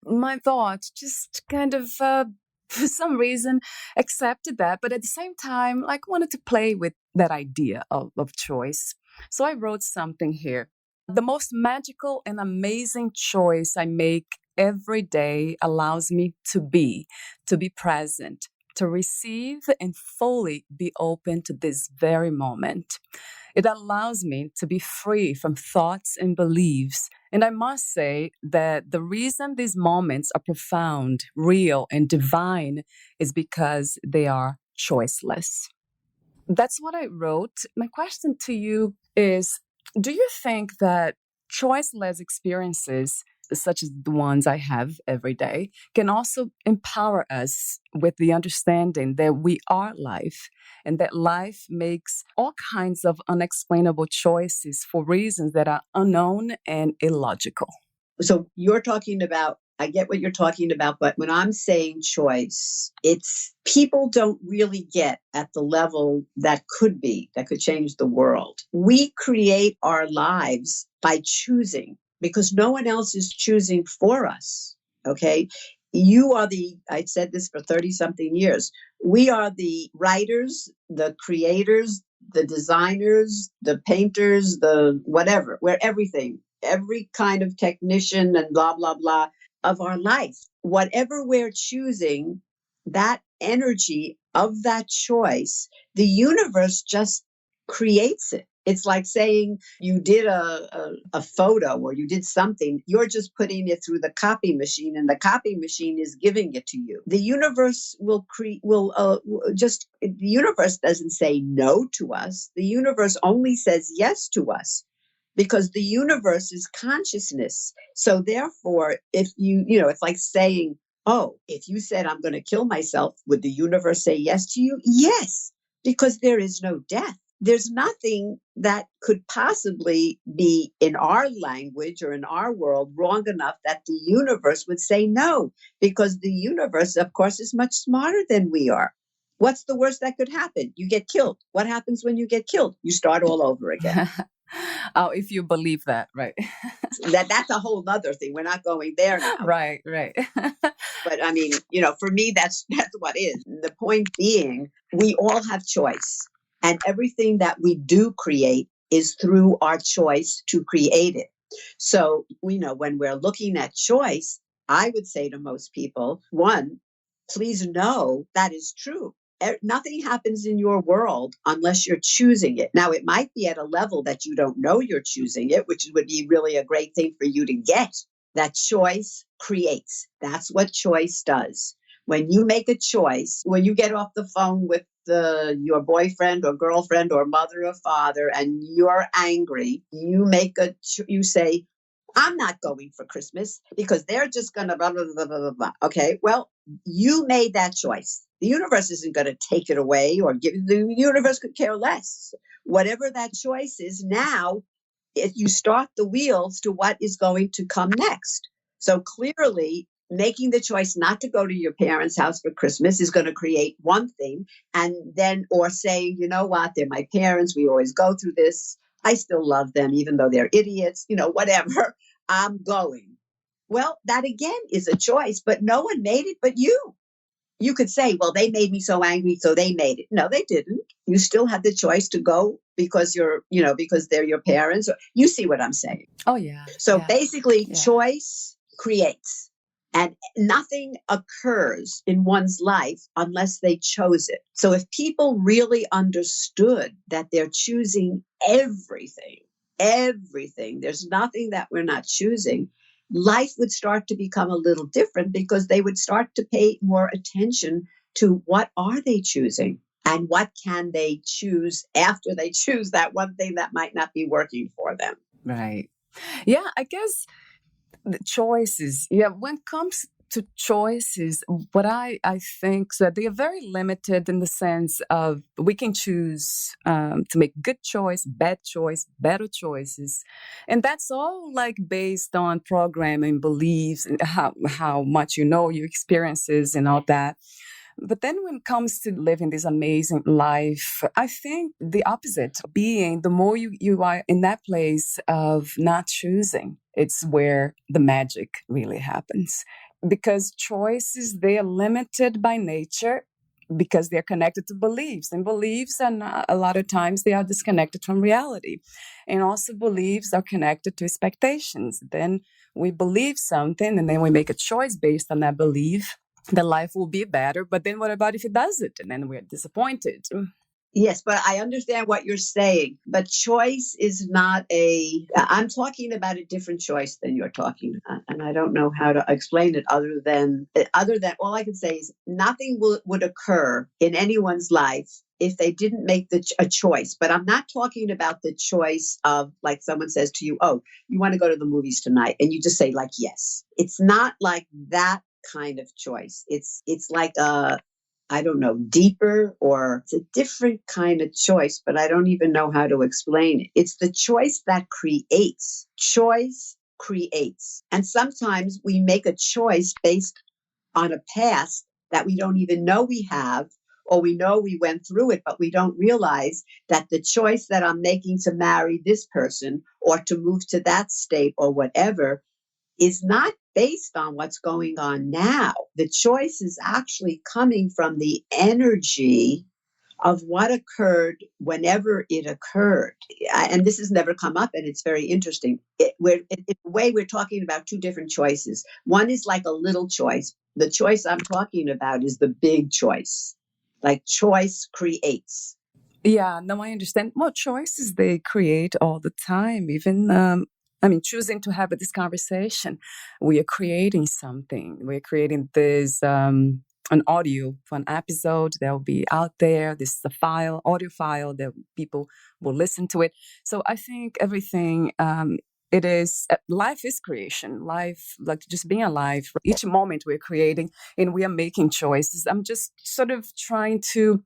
my thoughts just kind of, for some reason, accepted that. But at the same time, wanted to play with that idea of choice. So I wrote something here. The most magical and amazing choice I make every day allows me to be present, to receive and fully be open to this very moment. It allows me to be free from thoughts and beliefs. And I must say that the reason these moments are profound, real, and divine is because they are choiceless. That's what I wrote. My question to you is, do you think that choiceless experiences, such as the ones I have every day, can also empower us with the understanding that we are life and that life makes all kinds of unexplainable choices for reasons that are unknown and illogical? So you're talking about, I get what you're talking about, but when I'm saying choice, it's people don't really get at the level that could change the world. We create our lives by choosing because no one else is choosing for us. Okay. I said this for 30 something years. We are the writers, the creators, the designers, the painters, the whatever. We're everything, every kind of technician and blah, blah, blah of our life. Whatever we're choosing, that energy of that choice, the universe just creates it. It's like saying you did a photo or you did something, you're just putting it through the copy machine and the copy machine is giving it to you. The universe the universe doesn't say no to us. The universe only says yes to us. because the universe is consciousness. So therefore, if it's like saying, oh, if you said I'm going to kill myself, would the universe say yes to you? Yes, because there is no death. There's nothing that could possibly be in our language or in our world wrong enough that the universe would say no, because the universe, of course, is much smarter than we are. What's the worst that could happen? You get killed. What happens when you get killed? You start all over again. Oh, if you believe that, right? That's a whole other thing. We're not going there now. Right, right. But I mean, for me, that's what is. The point being, we all have choice. And everything that we do create is through our choice to create it. So, when we're looking at choice, I would say to most people, one, please know that is true. Nothing happens in your world unless you're choosing it. Now, it might be at a level that you don't know you're choosing it, which would be really a great thing for you to get. That choice creates. That's what choice does. When you make a choice, when you get off the phone with your boyfriend or girlfriend or mother or father and you're angry, you say, I'm not going for Christmas because they're just going to blah, blah, blah, blah, blah, blah. Okay, well, you made that choice. The universe isn't going to take it away or give it. The universe could care less. Whatever that choice is now, if you start the wheels to what is going to come next. So clearly, making the choice not to go to your parents' house for Christmas is going to create one thing. And then, or saying, you know what, they're my parents. We always go through this. I still love them, even though they're idiots, whatever. I'm going. Well, that again is a choice, but no one made it but you. You could say, well, they made me so angry, so they made it. No, they didn't. You still had the choice to go because because they're your parents. You see what I'm saying? Oh, yeah. So Yeah. basically, Yeah. choice creates. And nothing occurs in one's life unless they chose it. So if people really understood that they're choosing everything, there's nothing that we're not choosing, life would start to become a little different because they would start to pay more attention to what are they choosing and what can they choose after they choose that one thing that might not be working for them. Right. Yeah, I guess the choices, yeah, when it comes to choices, what I think so they are very limited in the sense of we can choose to make good choice, bad choice, better choices, and that's all like based on programming, beliefs, and how much your experiences and all that. But then when it comes to living this amazing life, I think the opposite, being the more you are in that place of not choosing, it's where the magic really happens. Because choices, they are limited by nature because they're connected to beliefs. And beliefs are not, a lot of times they are disconnected from reality. And also beliefs are connected to expectations. Then we believe something and then we make a choice based on that belief that life will be better. But then what about if it doesn't? And then we're disappointed. Yes, but I understand what you're saying. But choice is not I'm talking about a different choice than you're talking about. And I don't know how to explain it other than all I can say is nothing would occur in anyone's life if they didn't make a choice. But I'm not talking about the choice of like someone says to you, oh, you want to go to the movies tonight? And you just say like, yes. It's not like that kind of choice. It's like I don't know, deeper, or it's a different kind of choice, but I don't even know how to explain it. It's the choice that creates. Choice creates. And sometimes we make a choice based on a past that we don't even know we have, or we know we went through it, but we don't realize that the choice that I'm making to marry this person or to move to that state or whatever is not based on what's going on now. The choice is actually coming from the energy of what occurred whenever it occurred. And this has never come up, and it's very interesting. In a way, we're talking about two different choices. One is like a little choice. The choice I'm talking about is the big choice. Like choice creates. Yeah, no, I understand. Well, choices they create all the time. Even, choosing to have this conversation, we are creating something. We're creating this an audio for an episode that will be out there. This is a file, audio file that people will listen to it. So I think everything, it is, life is creation. Life, like just being alive, each moment we're creating and we are making choices. I'm just sort of trying to,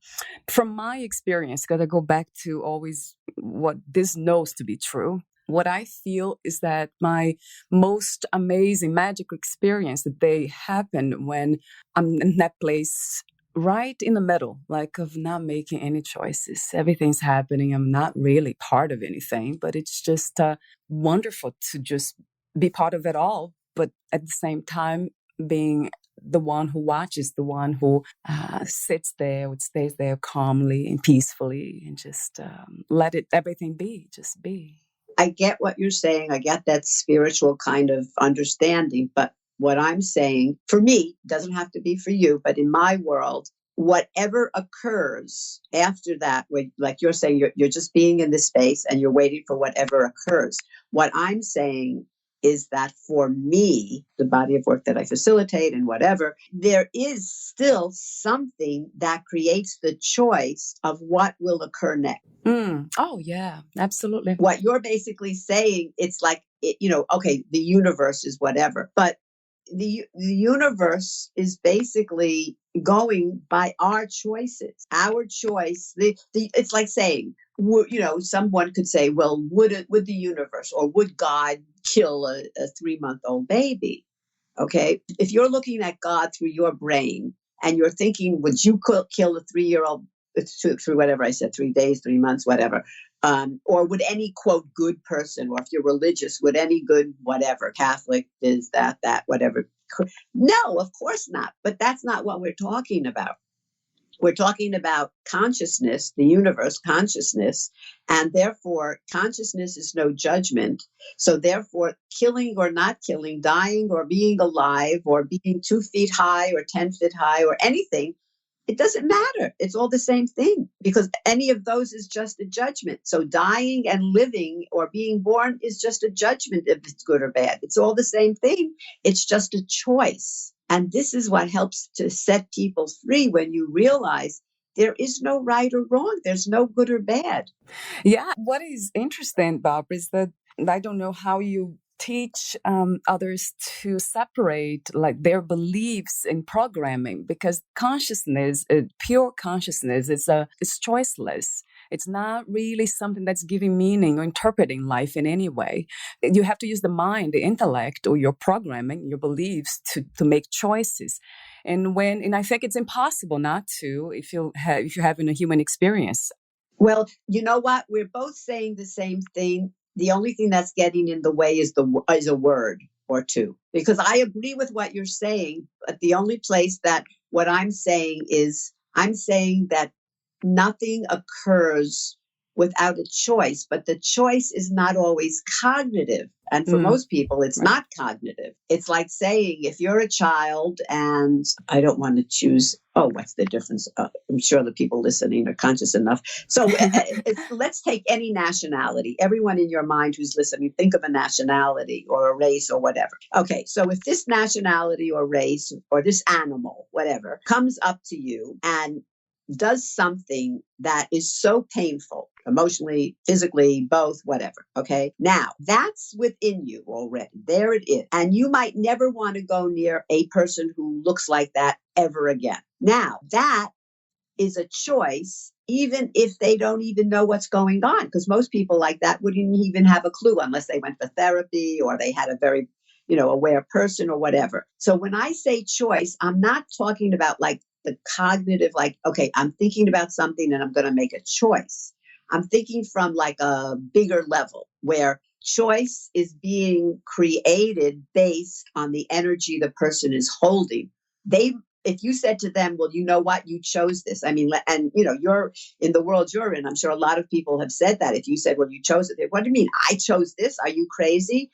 from my experience, got to go back to always what this knows to be true. What I feel is that my most amazing magical experience that they happen when I'm in that place right in the middle, like of not making any choices. Everything's happening. I'm not really part of anything, but it's just wonderful to just be part of it all. But at the same time, being the one who watches, the one who sits there, stays there calmly and peacefully, and just let it everything be, just be. I get what you're saying. I get that spiritual kind of understanding. But what I'm saying, for me, doesn't have to be for you, but in my world, whatever occurs after that, like you're saying, you're just being in this space and you're waiting for whatever occurs. What I'm saying is that for me, the body of work that I facilitate and whatever, there is still something that creates the choice of what will occur next. Oh, yeah, absolutely. What you're basically saying, it's like, okay, the universe is whatever, but the universe is basically going by our choices. Our choice, it's like saying, someone could say, well, would the universe or would God kill a 3-month-old baby? Okay. If you're looking at God through your brain and you're thinking, would you kill a 3-year-old through whatever I said, 3 days, 3 months, whatever. Or would any, quote, good person, or if you're religious, would any good, whatever, Catholic, is that, whatever. No, of course not. But that's not what we're talking about. We're talking about consciousness, the universe, consciousness, and therefore consciousness is no judgment. So therefore, killing or not killing, dying or being alive, or being 2 feet high or 10 feet high or anything, it doesn't matter. It's all the same thing, because any of those is just a judgment. So dying and living or being born is just a judgment if it's good or bad. It's all the same thing. It's just a choice. And this is what helps to set people free, when you realize there is no right or wrong. There's no good or bad. Yeah. What is interesting, Barbara, is that I don't know how you teach others to separate like their beliefs in programming, because consciousness, pure consciousness, is choiceless. It's not really something that's giving meaning or interpreting life in any way. You have to use the mind, the intellect, or your programming, your beliefs to make choices. And I think it's impossible not to if you're having a human experience. Well, you know what? We're both saying the same thing. The only thing that's getting in the way is a word or two, because I agree with what you're saying. But the only place that what I'm saying is, I'm saying that nothing occurs without a choice, but the choice is not always cognitive. And for most people, it's not cognitive. It's like saying, if you're a child and I don't want to choose, what's the difference? I'm sure the people listening are conscious enough. So let's take any nationality. Everyone in your mind who's listening, think of a nationality or a race or whatever. Okay, so if this nationality or race or this animal, whatever, comes up to you and does something that is so painful, emotionally, physically, both, whatever. Okay. Now that's within you already. There it is. And you might never want to go near a person who looks like that ever again. Now that is a choice, even if they don't even know what's going on, because most people like that wouldn't even have a clue unless they went for therapy or they had a very, aware person or whatever. So when I say choice, I'm not talking about like the cognitive, like, okay, I'm thinking about something and I'm going to make a choice. I'm thinking from like a bigger level where choice is being created based on the energy the person is holding. If you said to them, well, you know what, you chose this. I mean, and you're in the world you're in. I'm sure a lot of people have said that. If you said, well, you chose it. What do you mean? I chose this. Are you crazy?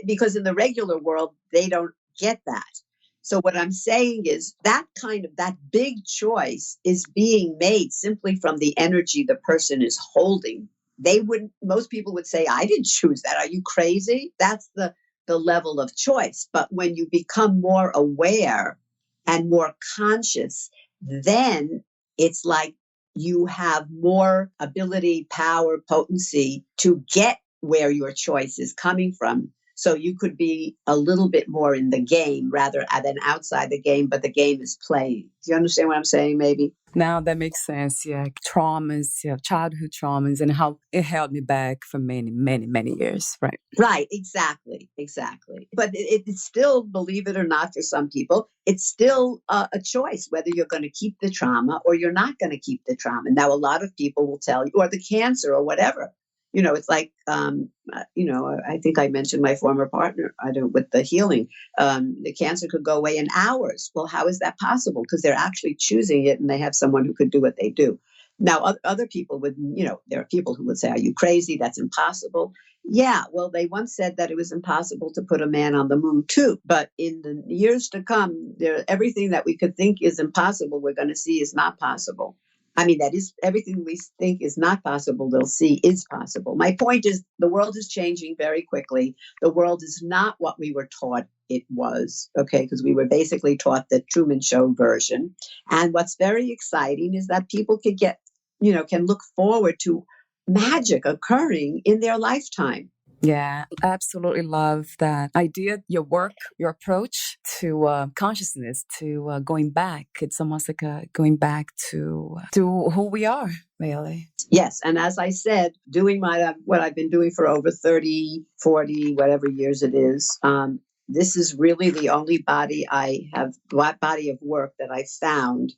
Because in the regular world, they don't get that. So what I'm saying is that big choice is being made simply from the energy the person is holding. Most people would say, I didn't choose that. Are you crazy? That's the level of choice. But when you become more aware and more conscious, then it's like you have more ability, power, potency to get where your choice is coming from. So you could be a little bit more in the game rather than outside the game, but the game is playing. Do you understand what I'm saying, maybe? Now that makes sense. Yeah. Traumas, yeah, childhood traumas, and how it held me back for many, many, many years. Right. Right, exactly, exactly. But it's still, believe it or not, for some people, it's still a choice whether you're going to keep the trauma or you're not going to keep the trauma. Now, a lot of people will tell you, or the cancer or whatever. It's like, I think I mentioned my former partner, I don't, with the healing. The cancer could go away in hours. Well, how is that possible? Because they're actually choosing it and they have someone who could do what they do. Now, other people would, there are people who would say, are you crazy? That's impossible. Yeah, well, they once said that it was impossible to put a man on the moon too. But in the years to come, everything that we could think is impossible, we're going to see is not possible. I mean, that is everything we think is not possible, they'll see is possible. My point is, the world is changing very quickly. The world is not what we were taught it was, okay, because we were basically taught the Truman Show version. And what's very exciting is that people can look forward to magic occurring in their lifetime. Yeah, absolutely love that idea. Your work, your approach to consciousness, to going back. It's almost like going back to who we are, really. Yes. And as I said, doing what I've been doing for over 30, 40, whatever years it is, this is really the only body of work that I found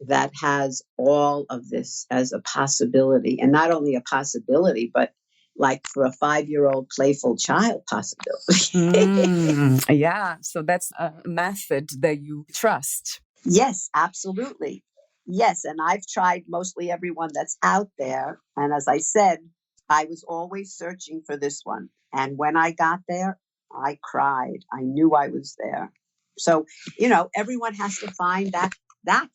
that has all of this as a possibility. And not only a possibility, but like for a 5-year-old playful child possibility. Yeah. So that's a method that you trust. Yes, absolutely. Yes, and I've tried mostly everyone that's out there. And as I said, I was always searching for this one. And when I got there, I cried. I knew I was there. So, everyone has to find that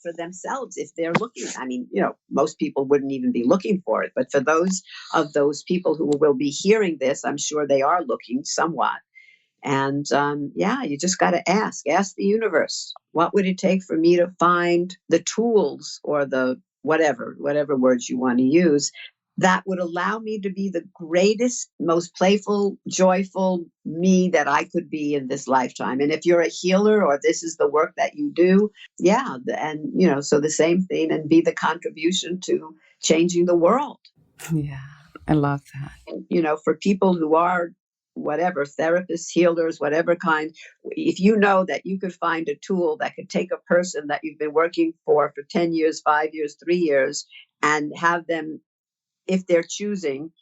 for themselves if they're looking. I mean, most people wouldn't even be looking for it. But for those people who will be hearing this, I'm sure they are looking somewhat. And you just got to ask the universe, what would it take for me to find the tools or the whatever words you want to use that would allow me to be the greatest, most playful, joyful me that I could be in this lifetime. And if you're a healer or this is the work that you do, yeah. And, so the same thing, and be the contribution to changing the world. Yeah, I love that. For people who are whatever, therapists, healers, whatever kind, if you know that you could find a tool that could take a person that you've been working for 10 years, 5 years, 3 years, and have them, if they're choosing,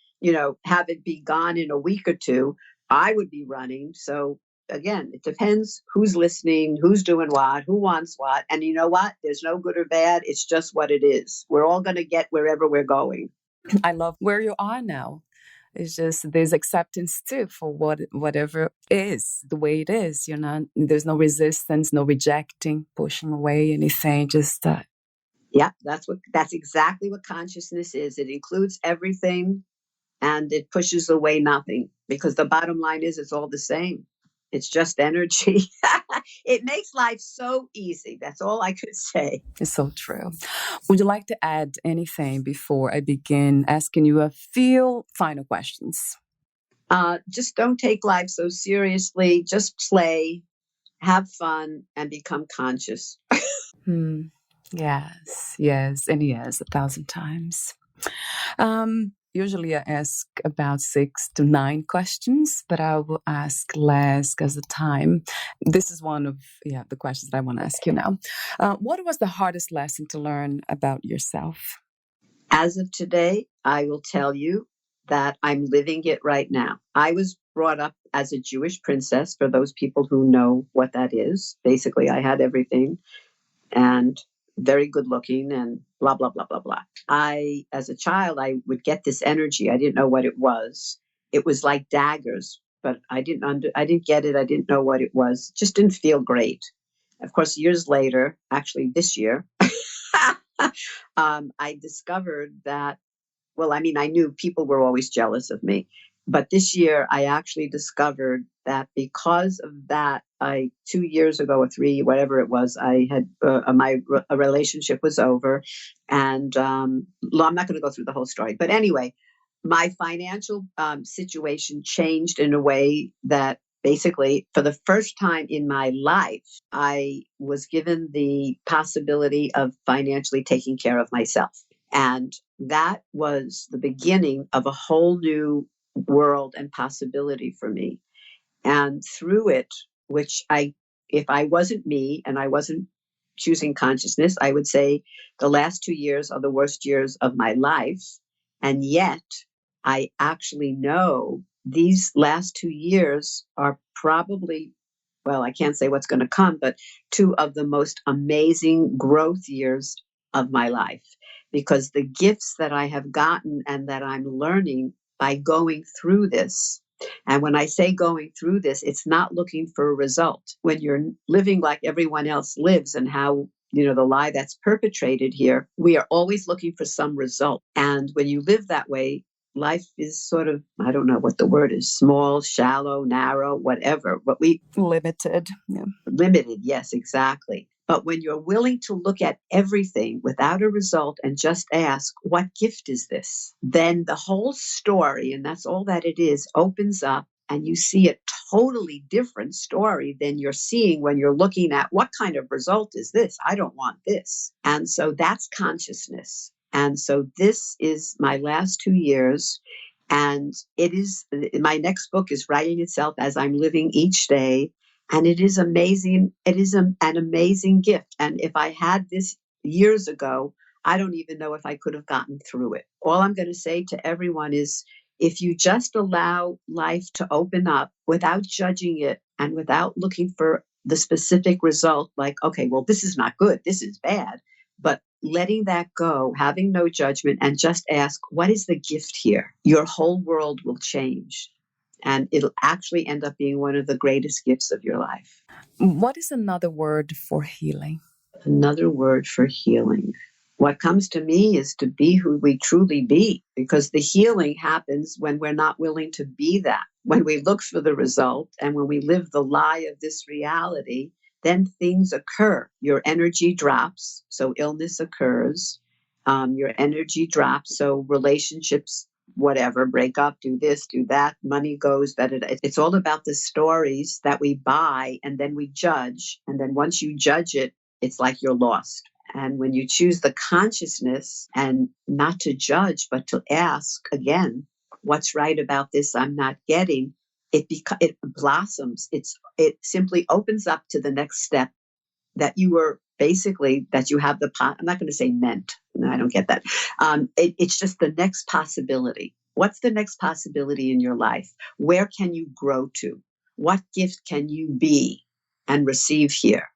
have it be gone in a week or two, I would be running. So again, it depends who's listening, who's doing what, who wants what. And you know what? There's no good or bad. It's just what it is. We're all going to get wherever we're going. I love where you are now. It's just there's acceptance too for whatever is the way it is. There's no resistance, no rejecting, pushing away anything. Just Yeah, that's exactly what consciousness is. It includes everything and it pushes away nothing, because the bottom line is it's all the same. It's just energy. It makes life so easy. That's all I could say. It's so true. Would you like to add anything before I begin asking you a few final questions? Just don't take life so seriously. Just play, have fun, and become conscious. Yes, and yes, 1,000 times. Usually I ask about 6 to 9 questions, but I will ask less because of time. This is one of the questions that I want to ask you now. What was the hardest lesson to learn about yourself? As of today, I will tell you that I'm living it right now. I was brought up as a Jewish princess, for those people who know what that is. Basically, I had everything and very good looking and blah, blah, blah, blah, blah. As a child, I would get this energy. I didn't know what it was. It was like daggers, but I didn't get it. I didn't know what it was. It just didn't feel great. Of course, years later, actually this year, I discovered that, well, I mean, I knew people were always jealous of me. But this year, I actually discovered that because of that, 2 years ago or three, whatever it was, I had a relationship was over, and I'm not going to go through the whole story. But anyway, my financial situation changed in a way that basically, for the first time in my life, I was given the possibility of financially taking care of myself. And that was the beginning of a whole new world and possibility for me. And through it, if I wasn't me and I wasn't choosing consciousness, I would say the last 2 years are the worst years of my life. And yet, I actually know these last 2 years are probably, well, I can't say what's going to come, but two of the most amazing growth years of my life, because the gifts that I have gotten and that I'm learning by going through this. And when I say going through this, it's not looking for a result. When you're living like everyone else lives, and how, the lie that's perpetrated here, we are always looking for some result. And when you live that way, life is sort of, I don't know what the word is, small, shallow, narrow, whatever. But Limited. Yeah. Limited, yes, exactly. But when you're willing to look at everything without a result and just ask, what gift is this? Then the whole story, and that's all that it is, opens up, and you see a totally different story than you're seeing when you're looking at, what kind of result is this? I don't want this. And so that's consciousness. And so this is my last 2 years. And it is, my next book is writing itself as I'm living each day. And it is amazing. It is an amazing gift. And if I had this years ago, I don't even know if I could have gotten through it. All I'm going to say to everyone is, if you just allow life to open up without judging it and without looking for the specific result, like, okay, well, this is not good, this is bad, but letting that go, having no judgment, and just ask, what is the gift here? Your whole world will change. And it'll actually end up being one of the greatest gifts of your life. What is another word for healing? Another word for healing. What comes to me is to be who we truly be, because the healing happens when we're not willing to be that. When we look for the result and when we live the lie of this reality, then things occur. Your energy drops, so illness occurs. Your energy drops, so relationships, whatever, break up, do this, do that, money goes, it's all about the stories that we buy, and then we judge. And then once you judge it, it's like you're lost. And when you choose the consciousness and not to judge, but to ask again, what's right about this I'm not getting, it blossoms. It simply opens up to the next step, that you were basically, that you have I'm not going to say meant. No, I don't get that. It's just the next possibility. What's the next possibility in your life? Where can you grow to? What gift can you be and receive here?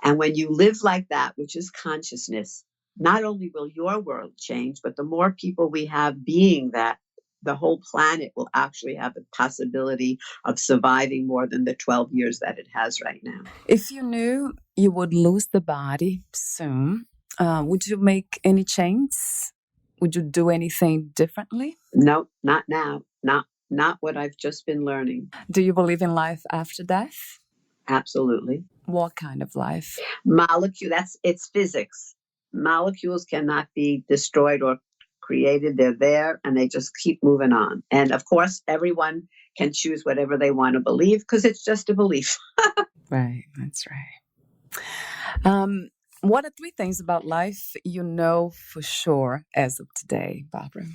And when you live like that, which is consciousness, not only will your world change, but the more people we have being that, the whole planet will actually have the possibility of surviving more than the 12 years that it has right now. If you knew you would lose the body soon, would you make any changes? Would you do anything differently? No, not now. Not what I've just been learning. Do you believe in life after death? Absolutely. What kind of life? It's physics. Molecules cannot be destroyed or created. They're there and they just keep moving on. And of course, everyone can choose whatever they want to believe, because it's just a belief. Right, that's right. What are 3 things about life you know for sure as of today, Barbara?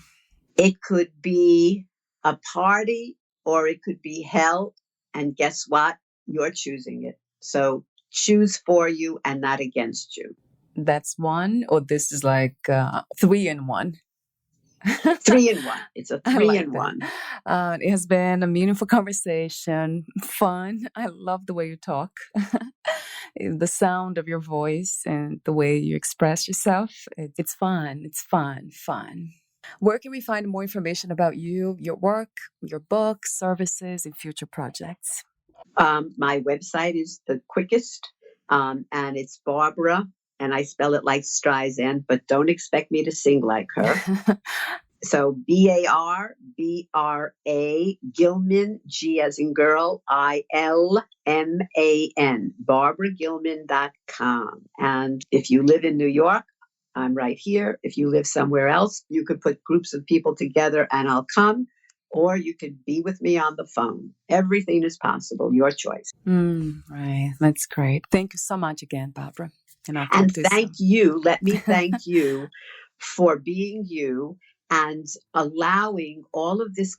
It could be a party or it could be hell. And guess what? You're choosing it. So choose for you and not against you. That's 1, or this is like 3 in 1? 3 in 1. It's a 3 in 1. It has been a meaningful conversation, fun. I love the way you talk, the sound of your voice, and the way you express yourself. It's fun. It's fun. Where can we find more information about you, your work, your books, services, and future projects? My website is the quickest, and it's Barbara, and I spell it like Streisand, but don't expect me to sing like her. So Barbra Gilman, G as in girl, ILMAN, BarbraGilman.com. And if you live in New York, I'm right here. If you live somewhere else, you could put groups of people together and I'll come, or you could be with me on the phone. Everything is possible. Your choice. Right. That's great. Thank you so much again, Barbara. And I'll talk And to you thank soon. you. Let me thank you for being you and allowing all of these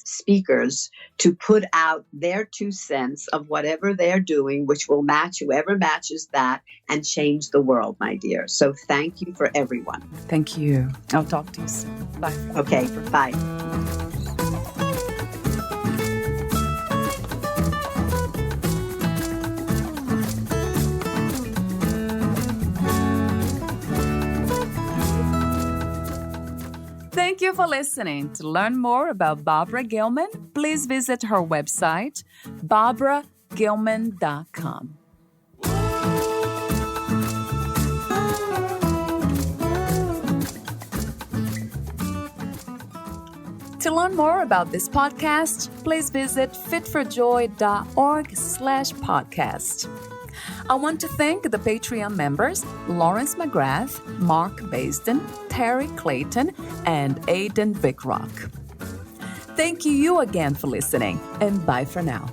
speakers to put out their 2 cents of whatever they're doing, which will match whoever matches that and change the world, my dear. So thank you for everyone. Thank you. I'll talk to you soon. Bye. Okay, bye. Thank you for listening. To learn more about Barbra Gilman, please visit her website, barbragilman.com. To learn more about this podcast, please visit fitforjoy.org/podcast. I want to thank the Patreon members, Lawrence McGrath, Mark Basden, Terry Clayton, and Aidan Vickrock. Thank you again for listening, and bye for now.